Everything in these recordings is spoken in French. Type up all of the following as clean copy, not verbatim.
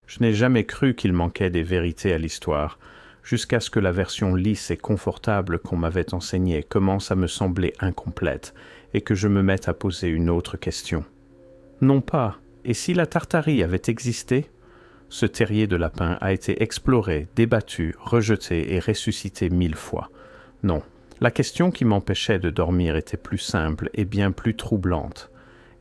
Je n'ai jamais cru qu'il manquait des vérités à l'histoire, jusqu'à ce que la version lisse et confortable qu'on m'avait enseignée commence à me sembler incomplète et que je me mette à poser une autre question. Non pas « et si la Tartarie avait existé ?» Ce terrier de lapin a été exploré, débattu, rejeté et ressuscité 1000 fois. Non, la question qui m'empêchait de dormir était plus simple et bien plus troublante.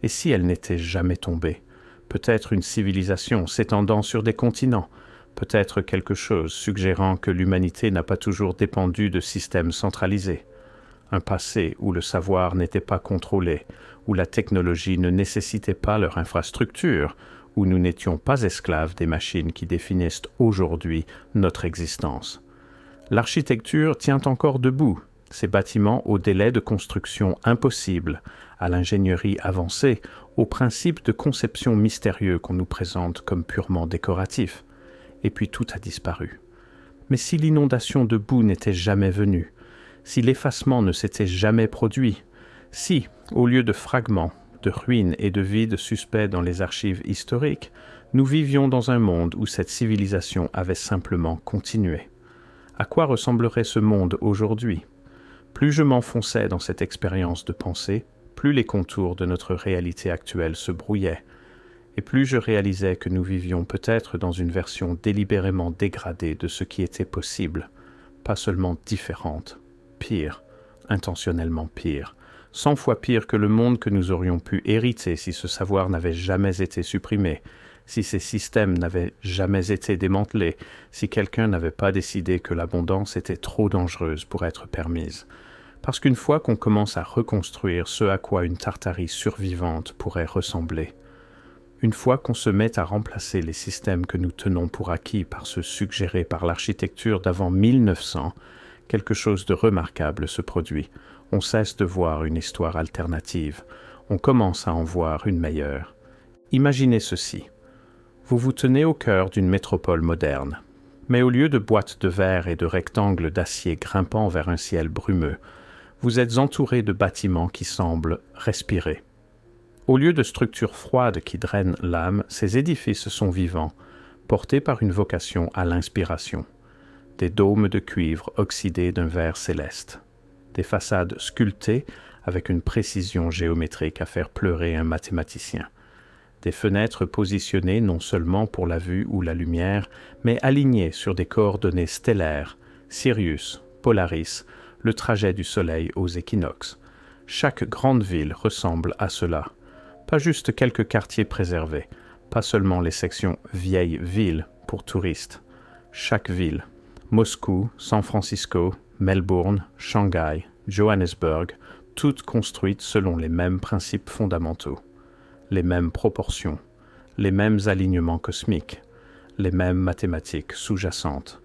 Et si elle n'était jamais tombée? Peut-être une civilisation s'étendant sur des continents, peut-être quelque chose suggérant que l'humanité n'a pas toujours dépendu de systèmes centralisés. Un passé où le savoir n'était pas contrôlé, où la technologie ne nécessitait pas leur infrastructure, où nous n'étions pas esclaves des machines qui définissent aujourd'hui notre existence. L'architecture tient encore debout, ces bâtiments au délai de construction impossible, à l'ingénierie avancée, aux principes de conception mystérieux qu'on nous présente comme purement décoratifs. Et puis tout a disparu. Mais si l'inondation de boue n'était jamais venue, si l'effacement ne s'était jamais produit, si, au lieu de fragments, de ruines et de vides suspects dans les archives historiques, nous vivions dans un monde où cette civilisation avait simplement continué. À quoi ressemblerait ce monde aujourd'hui? Plus je m'enfonçais dans cette expérience de pensée, plus les contours de notre réalité actuelle se brouillaient, et plus je réalisais que nous vivions peut-être dans une version délibérément dégradée de ce qui était possible, pas seulement différente, pire, intentionnellement pire, 100 fois pire que le monde que nous aurions pu hériter si ce savoir n'avait jamais été supprimé, si ces systèmes n'avaient jamais été démantelés, si quelqu'un n'avait pas décidé que l'abondance était trop dangereuse pour être permise. Parce qu'une fois qu'on commence à reconstruire ce à quoi une Tartarie survivante pourrait ressembler, une fois qu'on se met à remplacer les systèmes que nous tenons pour acquis par ceux suggérés par l'architecture d'avant 1900, quelque chose de remarquable se produit. On cesse de voir une histoire alternative. On commence à en voir une meilleure. Imaginez ceci. Vous vous tenez au cœur d'une métropole moderne. Mais au lieu de boîtes de verre et de rectangles d'acier grimpant vers un ciel brumeux, vous êtes entouré de bâtiments qui semblent respirer. Au lieu de structures froides qui drainent l'âme, ces édifices sont vivants, portés par une vocation à l'inspiration. Des dômes de cuivre oxydés d'un vert céleste. Des façades sculptées avec une précision géométrique à faire pleurer un mathématicien. Des fenêtres positionnées non seulement pour la vue ou la lumière, mais alignées sur des coordonnées stellaires, Sirius, Polaris, le trajet du Soleil aux équinoxes. Chaque grande ville ressemble à cela. Pas juste quelques quartiers préservés, pas seulement les sections vieilles villes pour touristes. Chaque ville, Moscou, San Francisco, Melbourne, Shanghai, Johannesburg, toutes construites selon les mêmes principes fondamentaux, les mêmes proportions, les mêmes alignements cosmiques, les mêmes mathématiques sous-jacentes.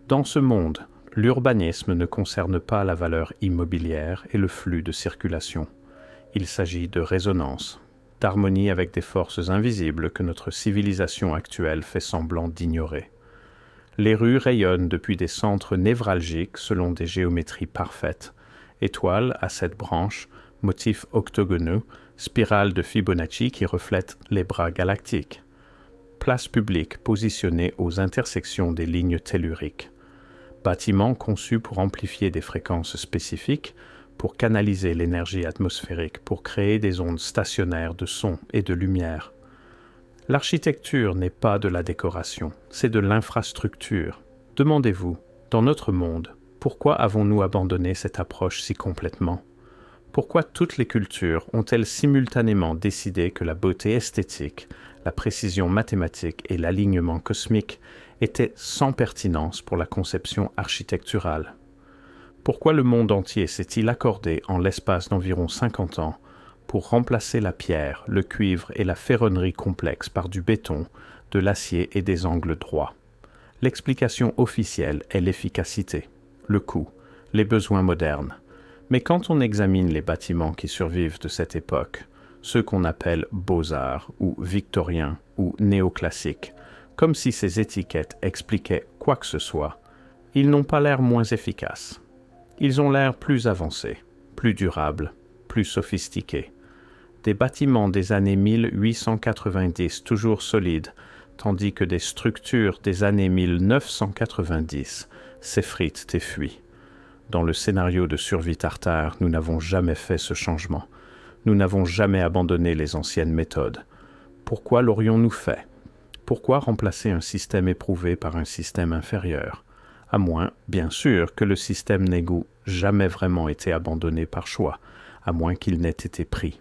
Dans ce monde, l'urbanisme ne concerne pas la valeur immobilière et le flux de circulation. Il s'agit de résonance, d'harmonie avec des forces invisibles que notre civilisation actuelle fait semblant d'ignorer. Les rues rayonnent depuis des centres névralgiques selon des géométries parfaites, étoiles à 7 branches, motifs octogonaux, spirales de Fibonacci qui reflètent les bras galactiques. Places publiques positionnées aux intersections des lignes telluriques. Bâtiments conçus pour amplifier des fréquences spécifiques, pour canaliser l'énergie atmosphérique, pour créer des ondes stationnaires de son et de lumière. L'architecture n'est pas de la décoration, c'est de l'infrastructure. Demandez-vous, dans notre monde, pourquoi avons-nous abandonné cette approche si complètement? Pourquoi toutes les cultures ont-elles simultanément décidé que la beauté esthétique, la précision mathématique et l'alignement cosmique étaient sans pertinence pour la conception architecturale? Pourquoi le monde entier s'est-il accordé en l'espace d'environ 50 ans pour remplacer la pierre, le cuivre et la ferronnerie complexe par du béton, de l'acier et des angles droits? L'explication officielle est l'efficacité, le coût, les besoins modernes. Mais quand on examine les bâtiments qui survivent de cette époque, ceux qu'on appelle beaux-arts ou victoriens ou néoclassiques, comme si ces étiquettes expliquaient quoi que ce soit, ils n'ont pas l'air moins efficaces. Ils ont l'air plus avancés, plus durables, plus sophistiqués. Des bâtiments des années 1890 toujours solides, tandis que des structures des années 1990 s'effritent et fuient. Dans le scénario de survie tartare, nous n'avons jamais fait ce changement. Nous n'avons jamais abandonné les anciennes méthodes. Pourquoi l'aurions-nous fait? Pourquoi remplacer un système éprouvé par un système inférieur? À moins, bien sûr, que le système n'ait jamais vraiment été abandonné par choix, à moins qu'il n'ait été pris.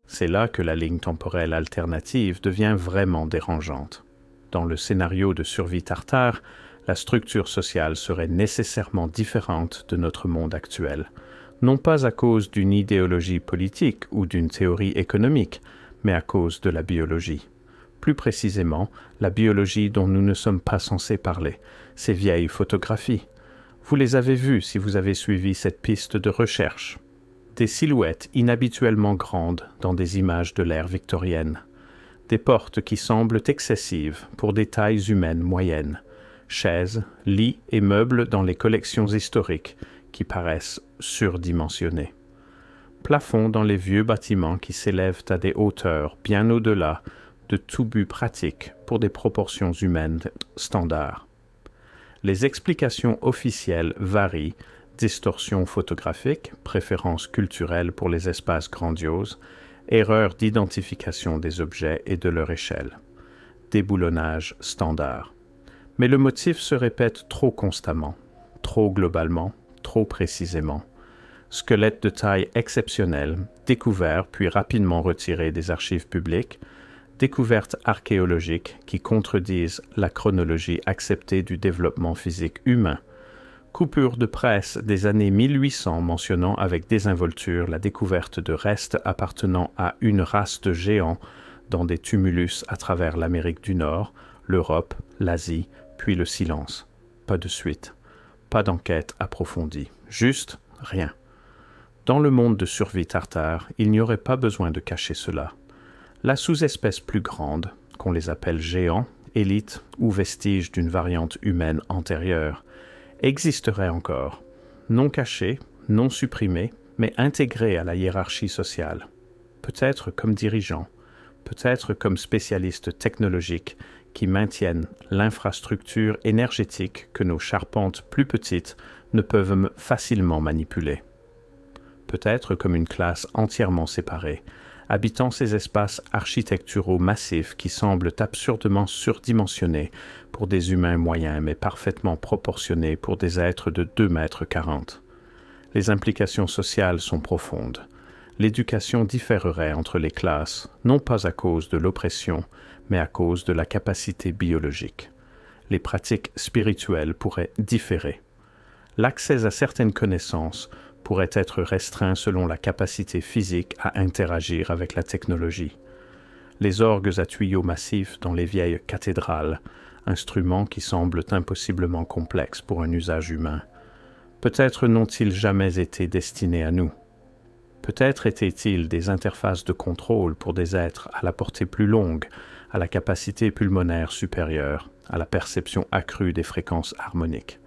C'est là que la ligne temporelle alternative devient vraiment dérangeante. Dans le scénario de survie tartare, la structure sociale serait nécessairement différente de notre monde actuel, non pas à cause d'une idéologie politique ou d'une théorie économique, mais à cause de la biologie. Plus précisément, la biologie dont nous ne sommes pas censés parler, ces vieilles photographies. Vous les avez vues si vous avez suivi cette piste de recherche. Des silhouettes inhabituellement grandes dans des images de l'ère victorienne. Des portes qui semblent excessives pour des tailles humaines moyennes. Chaises, lits et meubles dans les collections historiques qui paraissent surdimensionnés. Plafonds dans les vieux bâtiments qui s'élèvent à des hauteurs bien au-delà de tout but pratique pour des proportions humaines standards. Les explications officielles varient: distorsion photographique, préférence culturelle pour les espaces grandioses, erreur d'identification des objets et de leur échelle, déboulonnage standard. Mais le motif se répète trop constamment, trop globalement, trop précisément. Squelette de taille exceptionnelle, découvert puis rapidement retiré des archives publiques, découvertes archéologiques qui contredisent la chronologie acceptée du développement physique humain, coupure de presse des années 1800 mentionnant avec désinvolture la découverte de restes appartenant à une race de géants dans des tumulus à travers l'Amérique du Nord, l'Europe, l'Asie, puis le silence. Pas de suite, pas d'enquête approfondie, juste rien. Dans le monde de survie tartare, il n'y aurait pas besoin de cacher cela. La sous-espèce plus grande, qu'on les appelle géants, élites ou vestiges d'une variante humaine antérieure, existerait encore, non cachée, non supprimée, mais intégrée à la hiérarchie sociale. Peut-être comme dirigeants, peut-être comme spécialistes technologiques qui maintiennent l'infrastructure énergétique que nos charpentes plus petites ne peuvent facilement manipuler. Peut-être comme une classe entièrement séparée, habitant ces espaces architecturaux massifs qui semblent absurdement surdimensionnés pour des humains moyens mais parfaitement proportionnés pour des êtres de 2,40 m. Les implications sociales sont profondes. L'éducation différerait entre les classes, non pas à cause de l'oppression, mais à cause de la capacité biologique. Les pratiques spirituelles pourraient différer. L'accès à certaines connaissances pourrait être restreint selon la capacité physique à interagir avec la technologie. Les orgues à tuyaux massifs dans les vieilles cathédrales, instruments qui semblent impossiblement complexes pour un usage humain, peut-être n'ont-ils jamais été destinés à nous. Peut-être étaient-ils des interfaces de contrôle pour des êtres à la portée plus longue, à la capacité pulmonaire supérieure, à la perception accrue des fréquences harmoniques.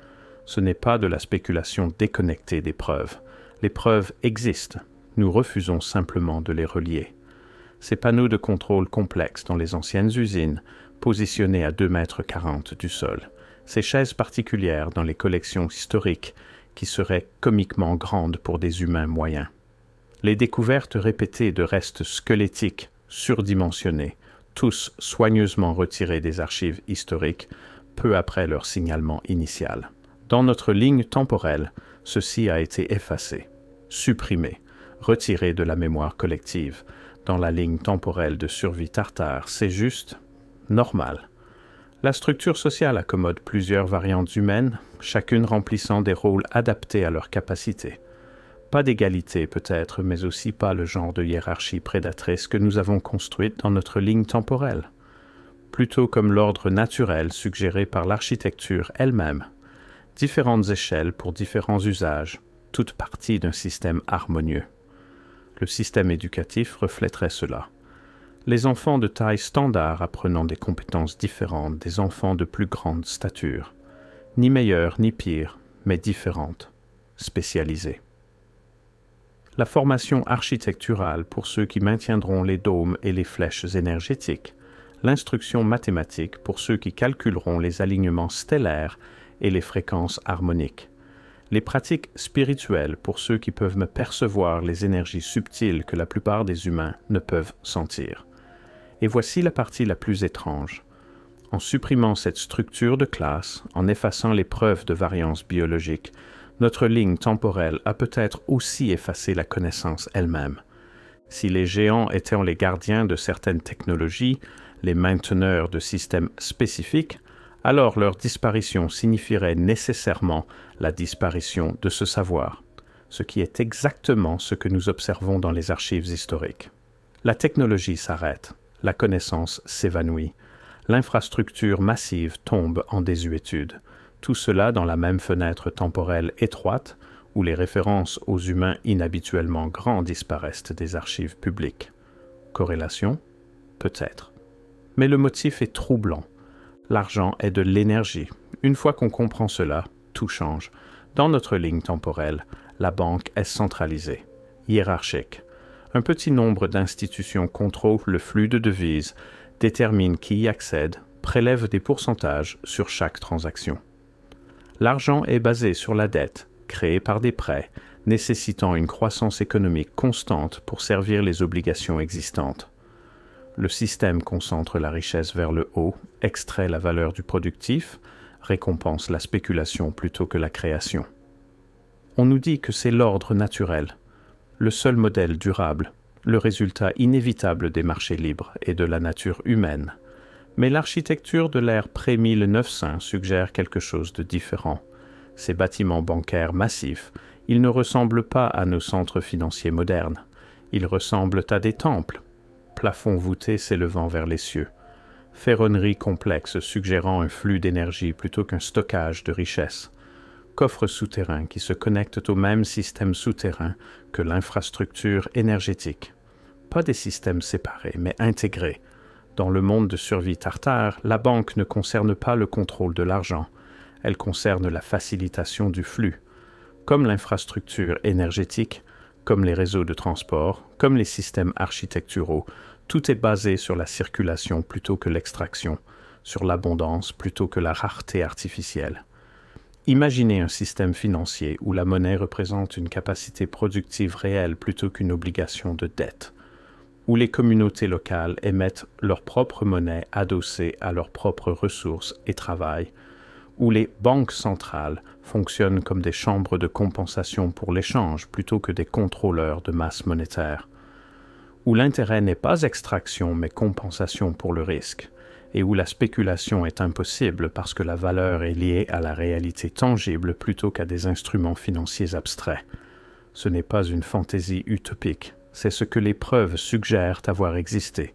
Ce n'est pas de la spéculation déconnectée des preuves. Les preuves existent, nous refusons simplement de les relier. Ces panneaux de contrôle complexes dans les anciennes usines, positionnés à 2,40 m du sol, ces chaises particulières dans les collections historiques qui seraient comiquement grandes pour des humains moyens. Les découvertes répétées de restes squelettiques surdimensionnés, tous soigneusement retirés des archives historiques peu après leur signalement initial. Dans notre ligne temporelle, ceci a été effacé, supprimé, retiré de la mémoire collective. Dans la ligne temporelle de survie tartare, c'est juste normal. La structure sociale accommode plusieurs variantes humaines, chacune remplissant des rôles adaptés à leurs capacités. Pas d'égalité peut-être, mais aussi pas le genre de hiérarchie prédatrice que nous avons construite dans notre ligne temporelle. Plutôt comme l'ordre naturel suggéré par l'architecture elle-même. Différentes échelles pour différents usages, toutes parties d'un système harmonieux. Le système éducatif reflèterait cela. Les enfants de taille standard apprenant des compétences différentes des enfants de plus grande stature. Ni meilleures ni pires, mais différentes, spécialisées. La formation architecturale pour ceux qui maintiendront les dômes et les flèches énergétiques. l'instruction mathématique pour ceux qui calculeront les alignements stellaires et les fréquences harmoniques, les pratiques spirituelles pour ceux qui peuvent me percevoir les énergies subtiles que la plupart des humains ne peuvent sentir. Et voici la partie la plus étrange. En supprimant cette structure de classe, en effaçant les preuves de variance biologique, notre ligne temporelle a peut-être aussi effacé la connaissance elle-même. Si les géants étaient les gardiens de certaines technologies, les mainteneurs de systèmes spécifiques, alors leur disparition signifierait nécessairement la disparition de ce savoir, ce qui est exactement ce que nous observons dans les archives historiques. La technologie s'arrête, la connaissance s'évanouit, l'infrastructure massive tombe en désuétude, tout cela dans la même fenêtre temporelle étroite où les références aux humains inhabituellement grands disparaissent des archives publiques. Corrélation? Peut-être. Mais le motif est troublant. L'argent est de l'énergie. Une fois qu'on comprend cela, tout change. Dans notre ligne temporelle, la banque est centralisée, hiérarchique. Un petit nombre d'institutions contrôlent le flux de devises, déterminent qui y accède, prélèvent des pourcentages sur chaque transaction. L'argent est basé sur la dette, créée par des prêts, nécessitant une croissance économique constante pour servir les obligations existantes. Le système concentre la richesse vers le haut, extrait la valeur du productif, récompense la spéculation plutôt que la création. On nous dit que c'est l'ordre naturel, le seul modèle durable, le résultat inévitable des marchés libres et de la nature humaine. Mais l'architecture de l'ère pré-1900 suggère quelque chose de différent. Ces bâtiments bancaires massifs, ils ne ressemblent pas à nos centres financiers modernes. Ils ressemblent à des temples, plafonds voûtés s'élevant vers les cieux, ferronneries complexes suggérant un flux d'énergie plutôt qu'un stockage de richesses, coffres souterrains qui se connectent au même système souterrain que l'infrastructure énergétique. Pas des systèmes séparés, mais intégrés. Dans le monde de survie tartare, la banque ne concerne pas le contrôle de l'argent, elle concerne la facilitation du flux. Comme l'infrastructure énergétique, comme les réseaux de transport, comme les systèmes architecturaux, tout est basé sur la circulation plutôt que l'extraction, sur l'abondance plutôt que la rareté artificielle. Imaginez un système financier où la monnaie représente une capacité productive réelle plutôt qu'une obligation de dette, où les communautés locales émettent leur propre monnaie adossée à leurs propres ressources et travail, où les banques centrales fonctionnent comme des chambres de compensation pour l'échange plutôt que des contrôleurs de masse monétaire, où l'intérêt n'est pas extraction mais compensation pour le risque, et où la spéculation est impossible parce que la valeur est liée à la réalité tangible plutôt qu'à des instruments financiers abstraits. Ce n'est pas une fantaisie utopique, c'est ce que les preuves suggèrent avoir existé.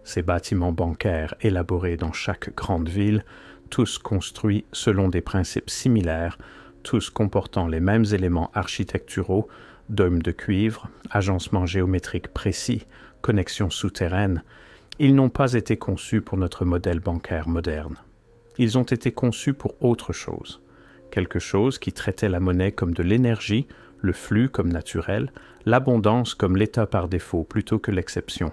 Ces bâtiments bancaires élaborés dans chaque grande ville, tous construits selon des principes similaires, tous comportant les mêmes éléments architecturaux, dômes de cuivre, agencements géométriques précis, connexions souterraines, ils n'ont pas été conçus pour notre modèle bancaire moderne. Ils ont été conçus pour autre chose, quelque chose qui traitait la monnaie comme de l'énergie, le flux comme naturel, l'abondance comme l'état par défaut plutôt que l'exception.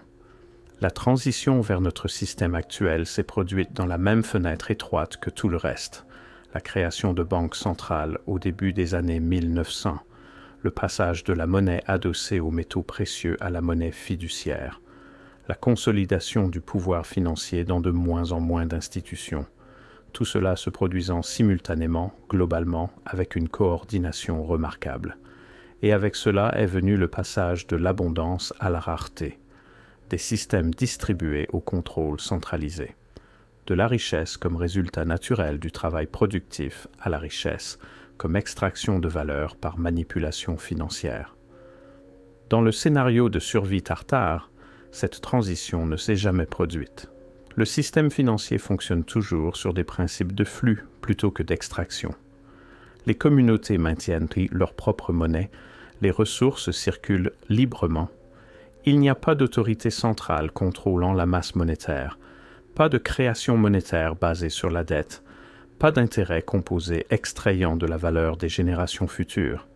La transition vers notre système actuel s'est produite dans la même fenêtre étroite que tout le reste. La création de banques centrales au début des années 1900, le passage de la monnaie adossée aux métaux précieux à la monnaie fiduciaire, la consolidation du pouvoir financier dans de moins en moins d'institutions, tout cela se produisant simultanément, globalement, avec une coordination remarquable. Et avec cela est venu le passage de l'abondance à la rareté, des systèmes distribués au contrôle centralisé, de la richesse comme résultat naturel du travail productif à la richesse comme extraction de valeur par manipulation financière. Dans le scénario de survie tartare, cette transition ne s'est jamais produite. Le système financier fonctionne toujours sur des principes de flux plutôt que d'extraction. Les communautés maintiennent leur propre monnaie, les ressources circulent librement. Il n'y a pas d'autorité centrale contrôlant la masse monétaire, pas de création monétaire basée sur la dette, pas d'intérêt composé extrayant de la valeur des générations futures.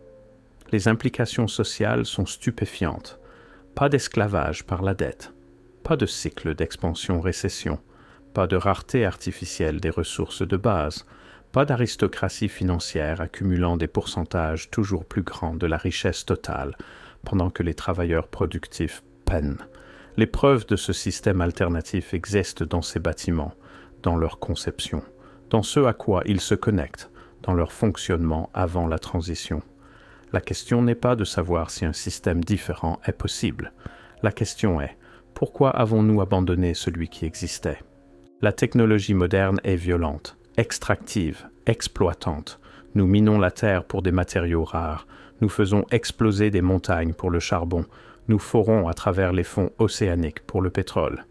Les implications sociales sont stupéfiantes. Pas d'esclavage par la dette, pas de cycle d'expansion-récession, pas de rareté artificielle des ressources de base, pas d'aristocratie financière accumulant des pourcentages toujours plus grands de la richesse totale, pendant que les travailleurs productifs peinent. Les preuves de ce système alternatif existent dans ces bâtiments, dans leur conception, dans ce à quoi ils se connectent, dans leur fonctionnement avant la transition. La question n'est pas de savoir si un système différent est possible. La question est, pourquoi avons-nous abandonné celui qui existait? La technologie moderne est violente, extractive, exploitante. Nous minons la terre pour des matériaux rares. Nous faisons exploser des montagnes pour le charbon. Nous forons à travers les fonds océaniques pour le pétrole.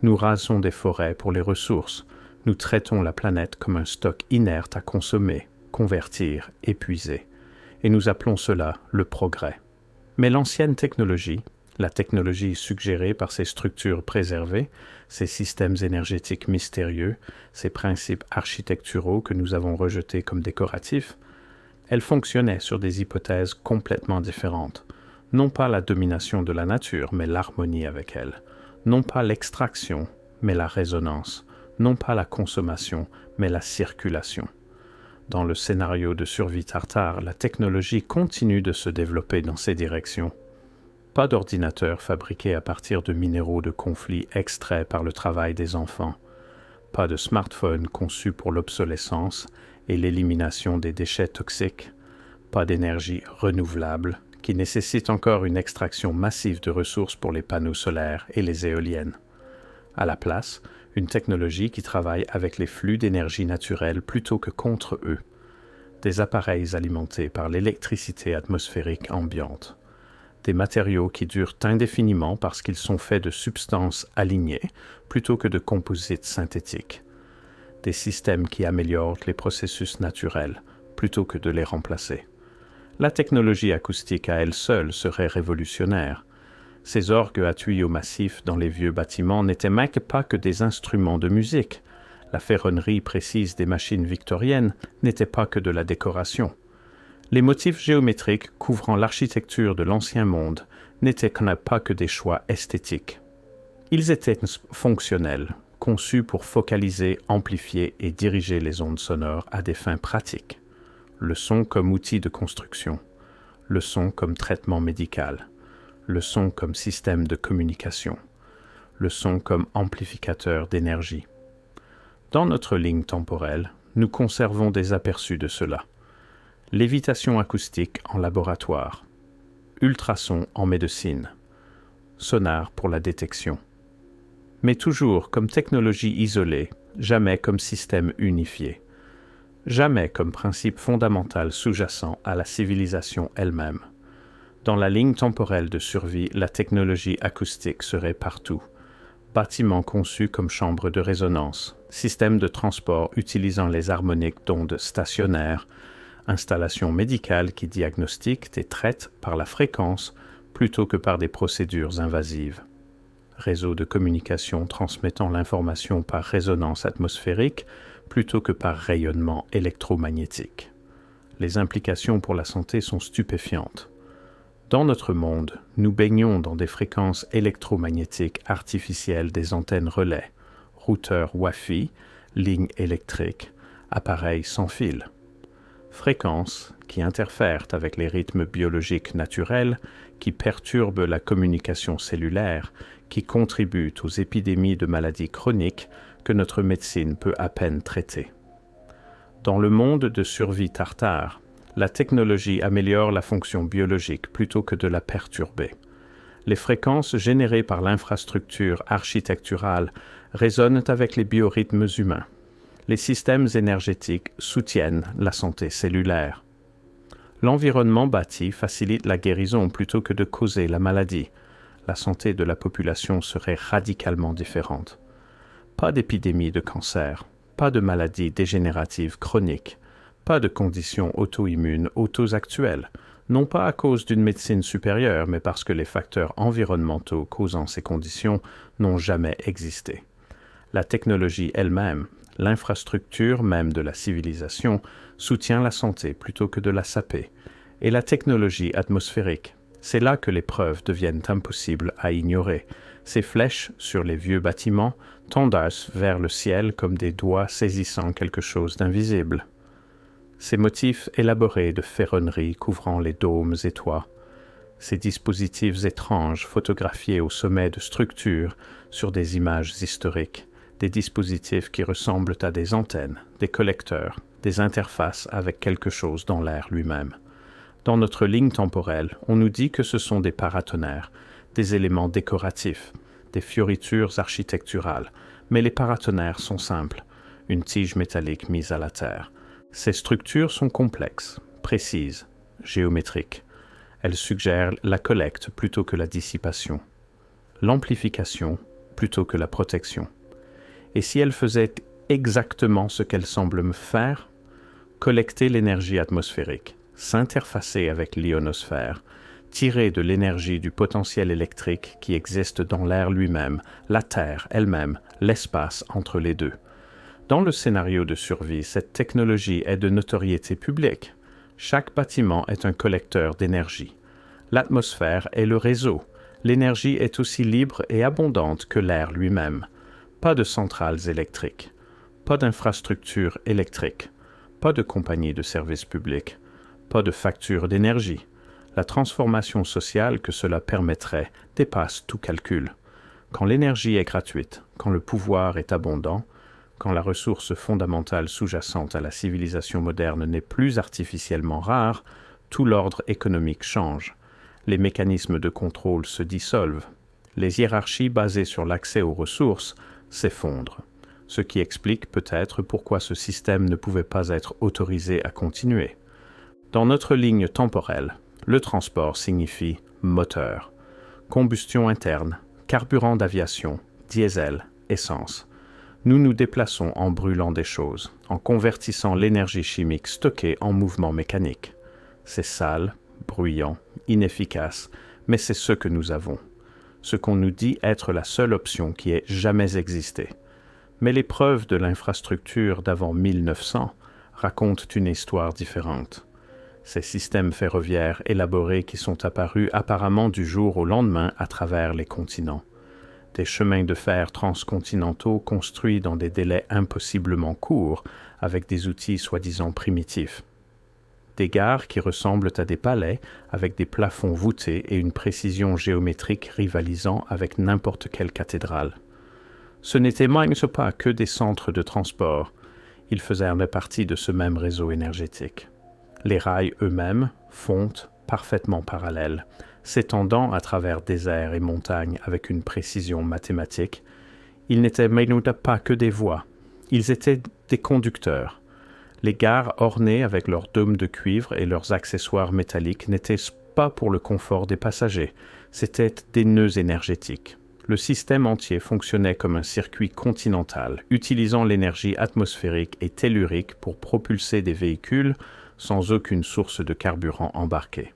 Nous rasons des forêts pour les ressources. Nous traitons la planète comme un stock inerte à consommer, convertir, épuiser. Et nous appelons cela le progrès. Mais l'ancienne technologie, la technologie suggérée par ces structures préservées, ces systèmes énergétiques mystérieux, ces principes architecturaux que nous avons rejetés comme décoratifs, elle fonctionnait sur des hypothèses complètement différentes. Non pas la domination de la nature, mais l'harmonie avec elle. Non pas l'extraction, mais la résonance. Non pas la consommation, mais la circulation. Dans le scénario de survie tartare, la technologie continue de se développer dans ces directions. Pas d'ordinateur fabriqué à partir de minéraux de conflit extraits par le travail des enfants. Pas de smartphone conçu pour l'obsolescence et l'élimination des déchets toxiques. Pas d'énergie renouvelable qui nécessite encore une extraction massive de ressources pour les panneaux solaires et les éoliennes. À la place, une technologie qui travaille avec les flux d'énergie naturelle plutôt que contre eux. Des appareils alimentés par l'électricité atmosphérique ambiante. Des matériaux qui durent indéfiniment parce qu'ils sont faits de substances alignées plutôt que de composites synthétiques. Des systèmes qui améliorent les processus naturels plutôt que de les remplacer. La technologie acoustique à elle seule serait révolutionnaire. Ces orgues à tuyaux massifs dans les vieux bâtiments n'étaient même pas que des instruments de musique. La ferronnerie précise des machines victoriennes n'était pas que de la décoration. Les motifs géométriques couvrant l'architecture de l'Ancien Monde n'étaient pas que des choix esthétiques. Ils étaient fonctionnels, conçus pour focaliser, amplifier et diriger les ondes sonores à des fins pratiques. Le son comme outil de construction, le son comme traitement médical, le son comme système de communication, le son comme amplificateur d'énergie. Dans notre ligne temporelle, nous conservons des aperçus de cela. Lévitation acoustique en laboratoire, ultrasons en médecine, sonar pour la détection. Mais toujours comme technologie isolée, jamais comme système unifié. Jamais comme principe fondamental sous-jacent à la civilisation elle-même. Dans la ligne temporelle de survie, la technologie acoustique serait partout. Bâtiments conçus comme chambres de résonance, systèmes de transport utilisant les harmoniques d'ondes stationnaires, installations médicales qui diagnostiquent et traitent par la fréquence plutôt que par des procédures invasives. Réseaux de communication transmettant l'information par résonance atmosphérique plutôt que par rayonnement électromagnétique. Les implications pour la santé sont stupéfiantes. Dans notre monde, nous baignons dans des fréquences électromagnétiques artificielles des antennes relais, routeurs Wi-Fi, lignes électriques, appareils sans fil. Fréquences qui interfèrent avec les rythmes biologiques naturels, qui perturbent la communication cellulaire, qui contribuent aux épidémies de maladies chroniques que notre médecine peut à peine traiter. Dans le monde de survie tartare, la technologie améliore la fonction biologique plutôt que de la perturber. Les fréquences générées par l'infrastructure architecturale résonnent avec les biorhythmes humains. Les systèmes énergétiques soutiennent la santé cellulaire. L'environnement bâti facilite la guérison plutôt que de causer la maladie. La santé de la population serait radicalement différente. Pas d'épidémie de cancer, pas de maladies dégénératives chroniques, pas de conditions auto-immunes auto-actuelles, non pas à cause d'une médecine supérieure, mais parce que les facteurs environnementaux causant ces conditions n'ont jamais existé. La technologie elle-même, l'infrastructure même de la civilisation, soutient la santé plutôt que de la saper, et la technologie atmosphérique. C'est là que les preuves deviennent impossibles à ignorer. Ces flèches sur les vieux bâtiments tendassent vers le ciel comme des doigts saisissant quelque chose d'invisible. Ces motifs élaborés de ferronnerie couvrant les dômes et toits, ces dispositifs étranges photographiés au sommet de structures sur des images historiques, des dispositifs qui ressemblent à des antennes, des collecteurs, des interfaces avec quelque chose dans l'air lui-même. Dans notre ligne temporelle, on nous dit que ce sont des paratonnerres, des éléments décoratifs, des fioritures architecturales, mais les paratonnerres sont simples, une tige métallique mise à la terre. Ces structures sont complexes, précises, géométriques. Elles suggèrent la collecte plutôt que la dissipation, l'amplification plutôt que la protection. Et si elles faisaient exactement ce qu'elles semblent me faire, collecter l'énergie atmosphérique, s'interfacer avec l'ionosphère, tirer de l'énergie du potentiel électrique qui existe dans l'air lui-même, la Terre elle-même, l'espace entre les deux. Dans le scénario de survie, cette technologie est de notoriété publique. Chaque bâtiment est un collecteur d'énergie. L'atmosphère est le réseau. L'énergie est aussi libre et abondante que l'air lui-même. Pas de centrales électriques, pas d'infrastructures électriques, pas de compagnies de services publics, pas de factures d'énergie. La transformation sociale que cela permettrait dépasse tout calcul. Quand l'énergie est gratuite, quand le pouvoir est abondant, quand la ressource fondamentale sous-jacente à la civilisation moderne n'est plus artificiellement rare, tout l'ordre économique change. Les mécanismes de contrôle se dissolvent. Les hiérarchies basées sur l'accès aux ressources s'effondrent. Ce qui explique peut-être pourquoi ce système ne pouvait pas être autorisé à continuer. Dans notre ligne temporelle, le transport signifie moteur, combustion interne, carburant d'aviation, diesel, essence. Nous nous déplaçons en brûlant des choses, en convertissant l'énergie chimique stockée en mouvement mécanique. C'est sale, bruyant, inefficace, mais c'est ce que nous avons. Ce qu'on nous dit être la seule option qui ait jamais existé. Mais les preuves de l'infrastructure d'avant 1900 racontent une histoire différente. Ces systèmes ferroviaires élaborés qui sont apparus apparemment du jour au lendemain à travers les continents. Des chemins de fer transcontinentaux construits dans des délais impossiblement courts, avec des outils soi-disant primitifs. Des gares qui ressemblent à des palais, avec des plafonds voûtés et une précision géométrique rivalisant avec n'importe quelle cathédrale. Ce n'étaient même pas que des centres de transport, ils faisaient partie de ce même réseau énergétique. Les rails eux-mêmes, fontes, parfaitement parallèles, s'étendant à travers déserts et montagnes avec une précision mathématique, ils n'étaient même pas que des voies, ils étaient des conducteurs. Les gares ornées avec leurs dômes de cuivre et leurs accessoires métalliques n'étaient pas pour le confort des passagers, c'étaient des nœuds énergétiques. Le système entier fonctionnait comme un circuit continental, utilisant l'énergie atmosphérique et tellurique pour propulser des véhicules sans aucune source de carburant embarquée.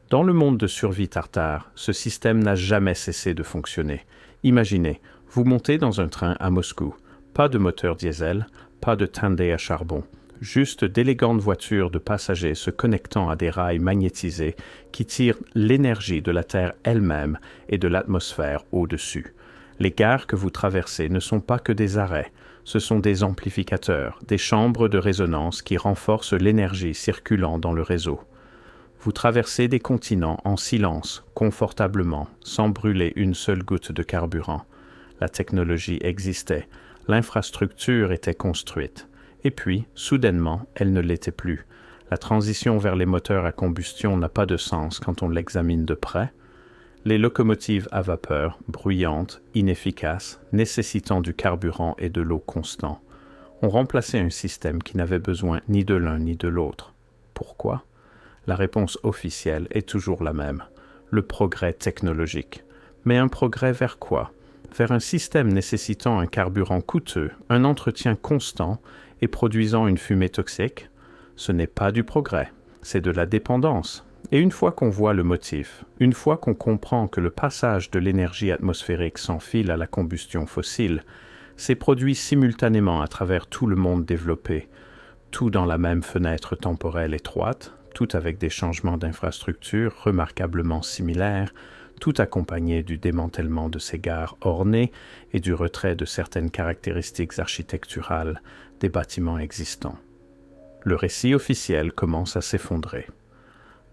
Dans le monde de survie tartare, ce système n'a jamais cessé de fonctionner. Imaginez, vous montez dans un train à Moscou, pas de moteur diesel, pas de tindé à charbon, juste d'élégantes voitures de passagers se connectant à des rails magnétisés qui tirent l'énergie de la Terre elle-même et de l'atmosphère au-dessus. Les gares que vous traversez ne sont pas que des arrêts, ce sont des amplificateurs, des chambres de résonance qui renforcent l'énergie circulant dans le réseau. Vous traversez des continents en silence, confortablement, sans brûler une seule goutte de carburant. La technologie existait, l'infrastructure était construite. Et puis, soudainement, elle ne l'était plus. La transition vers les moteurs à combustion n'a pas de sens quand on l'examine de près. Les locomotives à vapeur, bruyantes, inefficaces, nécessitant du carburant et de l'eau constant, ont remplacé un système qui n'avait besoin ni de l'un ni de l'autre. Pourquoi ? La réponse officielle est toujours la même, le progrès technologique. Mais un progrès vers quoi ? Vers un système nécessitant un carburant coûteux, un entretien constant et produisant une fumée toxique ? Ce n'est pas du progrès, c'est de la dépendance. Et une fois qu'on voit le motif, une fois qu'on comprend que le passage de l'énergie atmosphérique sans fil à la combustion fossile s'est produit simultanément à travers tout le monde développé, tout dans la même fenêtre temporelle étroite, tout avec des changements d'infrastructure remarquablement similaires, tout accompagné du démantèlement de ces gares ornées et du retrait de certaines caractéristiques architecturales des bâtiments existants. Le récit officiel commence à s'effondrer.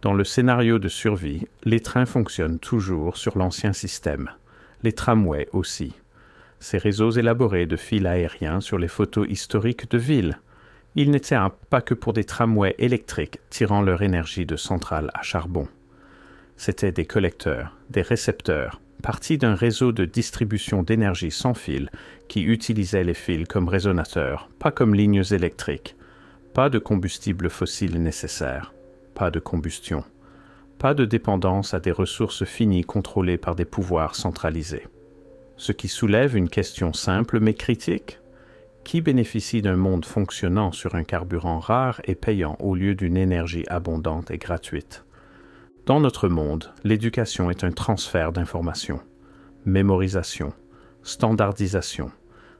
Dans le scénario de survie, les trains fonctionnent toujours sur l'ancien système, les tramways aussi. Ces réseaux élaborés de fils aériens sur les photos historiques de villes. Ils n'étaient pas que pour des tramways électriques tirant leur énergie de centrales à charbon. C'étaient des collecteurs, des récepteurs, partis d'un réseau de distribution d'énergie sans fil qui utilisait les fils comme résonateurs, pas comme lignes électriques. Pas de combustible fossile nécessaire, pas de combustion, pas de dépendance à des ressources finies contrôlées par des pouvoirs centralisés. Ce qui soulève une question simple mais critique. Qui bénéficie d'un monde fonctionnant sur un carburant rare et payant au lieu d'une énergie abondante et gratuite? Dans notre monde, l'éducation est un transfert d'informations, mémorisation, standardisation,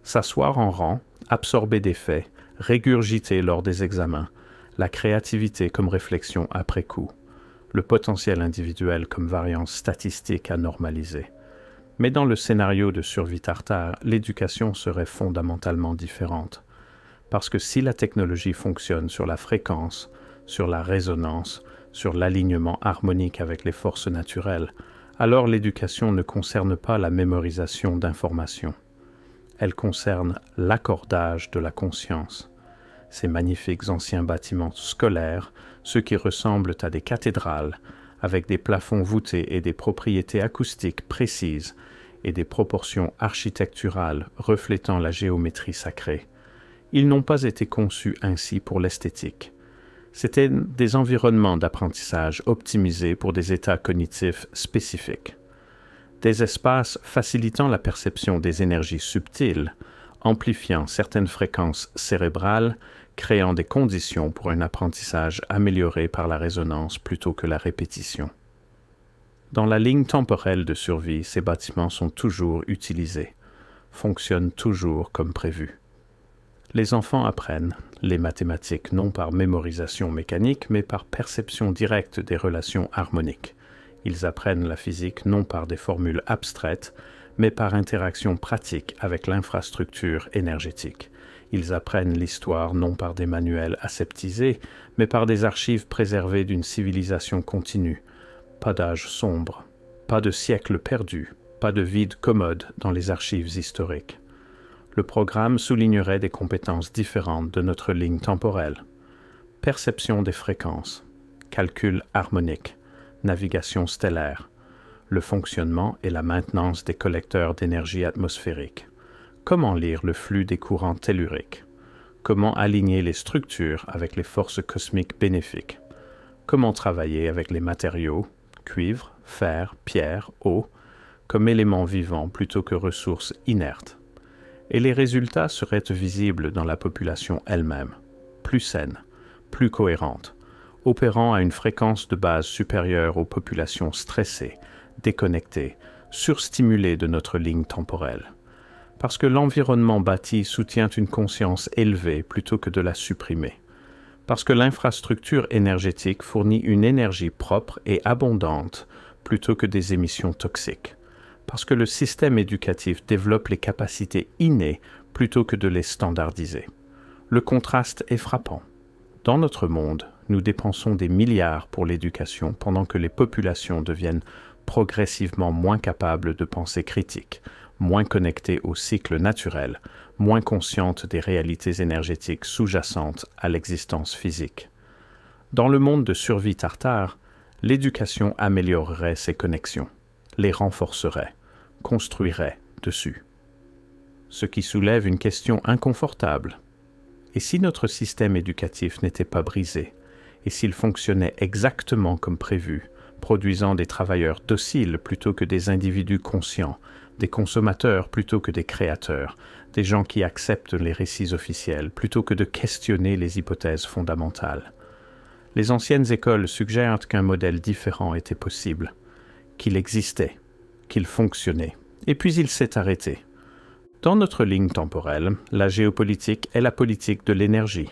s'asseoir en rang, absorber des faits, régurgiter lors des examens, la créativité comme réflexion après coup, le potentiel individuel comme variance statistique à normaliser. Mais dans le scénario de survie tartare, l'éducation serait fondamentalement différente. Parce que si la technologie fonctionne sur la fréquence, sur la résonance, sur l'alignement harmonique avec les forces naturelles, alors l'éducation ne concerne pas la mémorisation d'informations. Elle concerne l'accordage de la conscience. Ces magnifiques anciens bâtiments scolaires, ceux qui ressemblent à des cathédrales, avec des plafonds voûtés et des propriétés acoustiques précises et des proportions architecturales reflétant la géométrie sacrée. Ils n'ont pas été conçus ainsi pour l'esthétique. C'étaient des environnements d'apprentissage optimisés pour des états cognitifs spécifiques. Des espaces facilitant la perception des énergies subtiles, amplifiant certaines fréquences cérébrales, créant des conditions pour un apprentissage amélioré par la résonance plutôt que la répétition. Dans la ligne temporelle de survie, ces bâtiments sont toujours utilisés, fonctionnent toujours comme prévu. Les enfants apprennent les mathématiques non par mémorisation mécanique, mais par perception directe des relations harmoniques. Ils apprennent la physique non par des formules abstraites, mais par interaction pratique avec l'infrastructure énergétique. Ils apprennent l'histoire non par des manuels aseptisés, mais par des archives préservées d'une civilisation continue. Pas d'âge sombre, pas de siècle perdu, pas de vide commode dans les archives historiques. Le programme soulignerait des compétences différentes de notre ligne temporelle. Perception des fréquences, calcul harmonique, navigation stellaire, le fonctionnement et la maintenance des collecteurs d'énergie atmosphérique. Comment lire le flux des courants telluriques? Comment aligner les structures avec les forces cosmiques bénéfiques? Comment travailler avec les matériaux, cuivre, fer, pierre, eau, comme éléments vivants plutôt que ressources inertes? Et les résultats seraient visibles dans la population elle-même, plus saine, plus cohérente, opérant à une fréquence de base supérieure aux populations stressées, déconnectées, surstimulées de notre ligne temporelle. Parce que l'environnement bâti soutient une conscience élevée plutôt que de la supprimer. Parce que l'infrastructure énergétique fournit une énergie propre et abondante plutôt que des émissions toxiques. Parce que le système éducatif développe les capacités innées plutôt que de les standardiser. Le contraste est frappant. Dans notre monde, nous dépensons des milliards pour l'éducation pendant que les populations deviennent progressivement moins capables de pensée critique, moins connectées au cycle naturel, moins conscientes des réalités énergétiques sous-jacentes à l'existence physique. Dans le monde de survie tartare, l'éducation améliorerait ces connexions, les renforcerait, construirait dessus. Ce qui soulève une question inconfortable. Et si notre système éducatif n'était pas brisé, et s'il fonctionnait exactement comme prévu, produisant des travailleurs dociles plutôt que des individus conscients, des consommateurs plutôt que des créateurs, des gens qui acceptent les récits officiels plutôt que de questionner les hypothèses fondamentales. Les anciennes écoles suggèrent qu'un modèle différent était possible, qu'il existait, qu'il fonctionnait, et puis il s'est arrêté. Dans notre ligne temporelle, la géopolitique est la politique de l'énergie.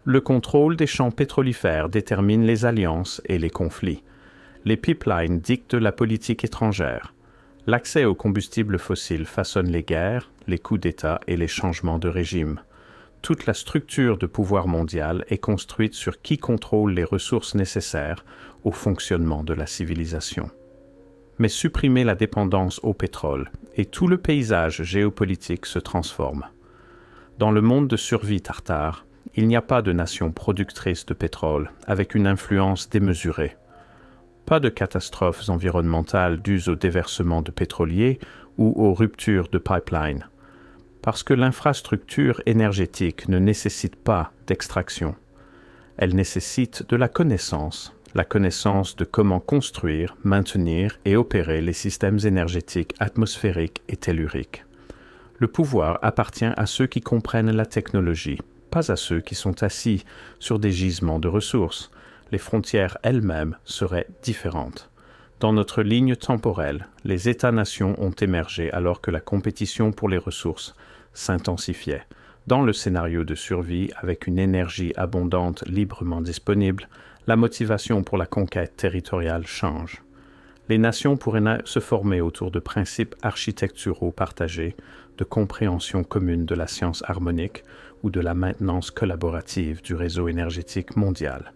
Le contrôle des champs pétrolifères détermine les alliances et les conflits. Les pipelines dictent la politique étrangère. L'accès aux combustibles fossiles façonne les guerres, les coups d'État et les changements de régime. Toute la structure de pouvoir mondial est construite sur qui contrôle les ressources nécessaires au fonctionnement de la civilisation. Mais supprimer la dépendance au pétrole et tout le paysage géopolitique se transforme. Dans le monde de survie tartare, il n'y a pas de nation productrice de pétrole avec une influence démesurée. Pas de catastrophes environnementales dues au déversement de pétroliers ou aux ruptures de pipelines. Parce que l'infrastructure énergétique ne nécessite pas d'extraction. Elle nécessite de la connaissance de comment construire, maintenir et opérer les systèmes énergétiques atmosphériques et telluriques. Le pouvoir appartient à ceux qui comprennent la technologie, pas à ceux qui sont assis sur des gisements de ressources. Les frontières elles-mêmes seraient différentes. Dans notre ligne temporelle, les États-nations ont émergé alors que la compétition pour les ressources s'intensifiait. Dans le scénario de survie, avec une énergie abondante librement disponible, la motivation pour la conquête territoriale change. Les nations pourraient se former autour de principes architecturaux partagés, de compréhension commune de la science harmonique ou de la maintenance collaborative du réseau énergétique mondial.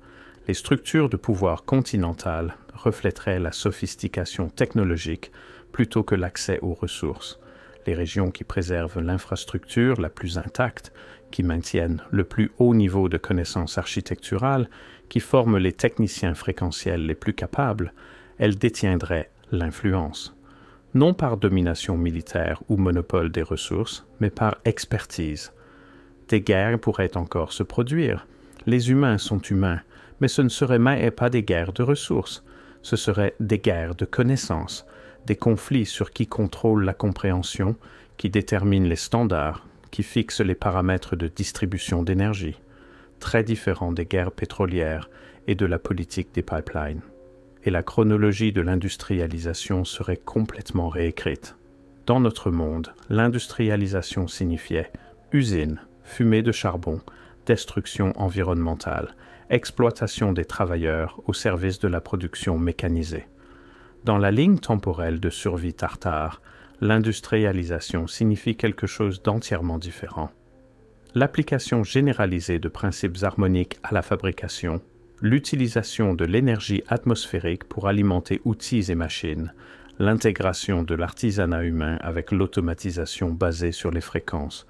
Les structures de pouvoir continentales reflèteraient la sophistication technologique plutôt que l'accès aux ressources. Les régions qui préservent l'infrastructure la plus intacte, qui maintiennent le plus haut niveau de connaissance architecturale, qui forment les techniciens fréquentiels les plus capables, elles détiendraient l'influence. Non par domination militaire ou monopole des ressources, mais par expertise. Des guerres pourraient encore se produire. Les humains sont humains, mais ce ne seraient pas des guerres de ressources, ce seraient des guerres de connaissances, des conflits sur qui contrôle la compréhension, qui détermine les standards, qui fixent les paramètres de distribution d'énergie, très différents des guerres pétrolières et de la politique des pipelines. Et la chronologie de l'industrialisation serait complètement réécrite. Dans notre monde, l'industrialisation signifiait usine, fumée de charbon, destruction environnementale, exploitation des travailleurs au service de la production mécanisée. Dans la ligne temporelle de survie tartare, l'industrialisation signifie quelque chose d'entièrement différent. L'application généralisée de principes harmoniques à la fabrication, l'utilisation de l'énergie atmosphérique pour alimenter outils et machines, l'intégration de l'artisanat humain avec l'automatisation basée sur les fréquences.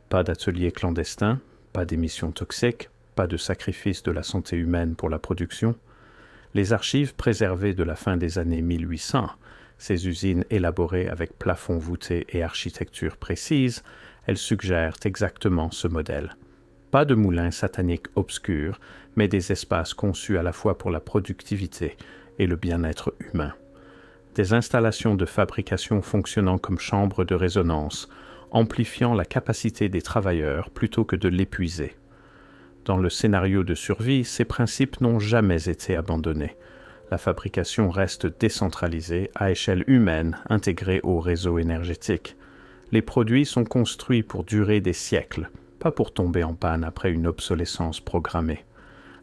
Pas d'ateliers clandestins, pas d'émissions toxiques, pas de sacrifice de la santé humaine pour la production. Les archives préservées de la fin des années 1800, ces usines élaborées avec plafonds voûtés et architecture précise, elles suggèrent exactement ce modèle. Pas de moulins sataniques obscurs, mais des espaces conçus à la fois pour la productivité et le bien-être humain. Des installations de fabrication fonctionnant comme chambres de résonance, amplifiant la capacité des travailleurs plutôt que de l'épuiser. Dans le scénario de survie, ces principes n'ont jamais été abandonnés. La fabrication reste décentralisée à échelle humaine, intégrée au réseau énergétique. Les produits sont construits pour durer des siècles, pas pour tomber en panne après une obsolescence programmée.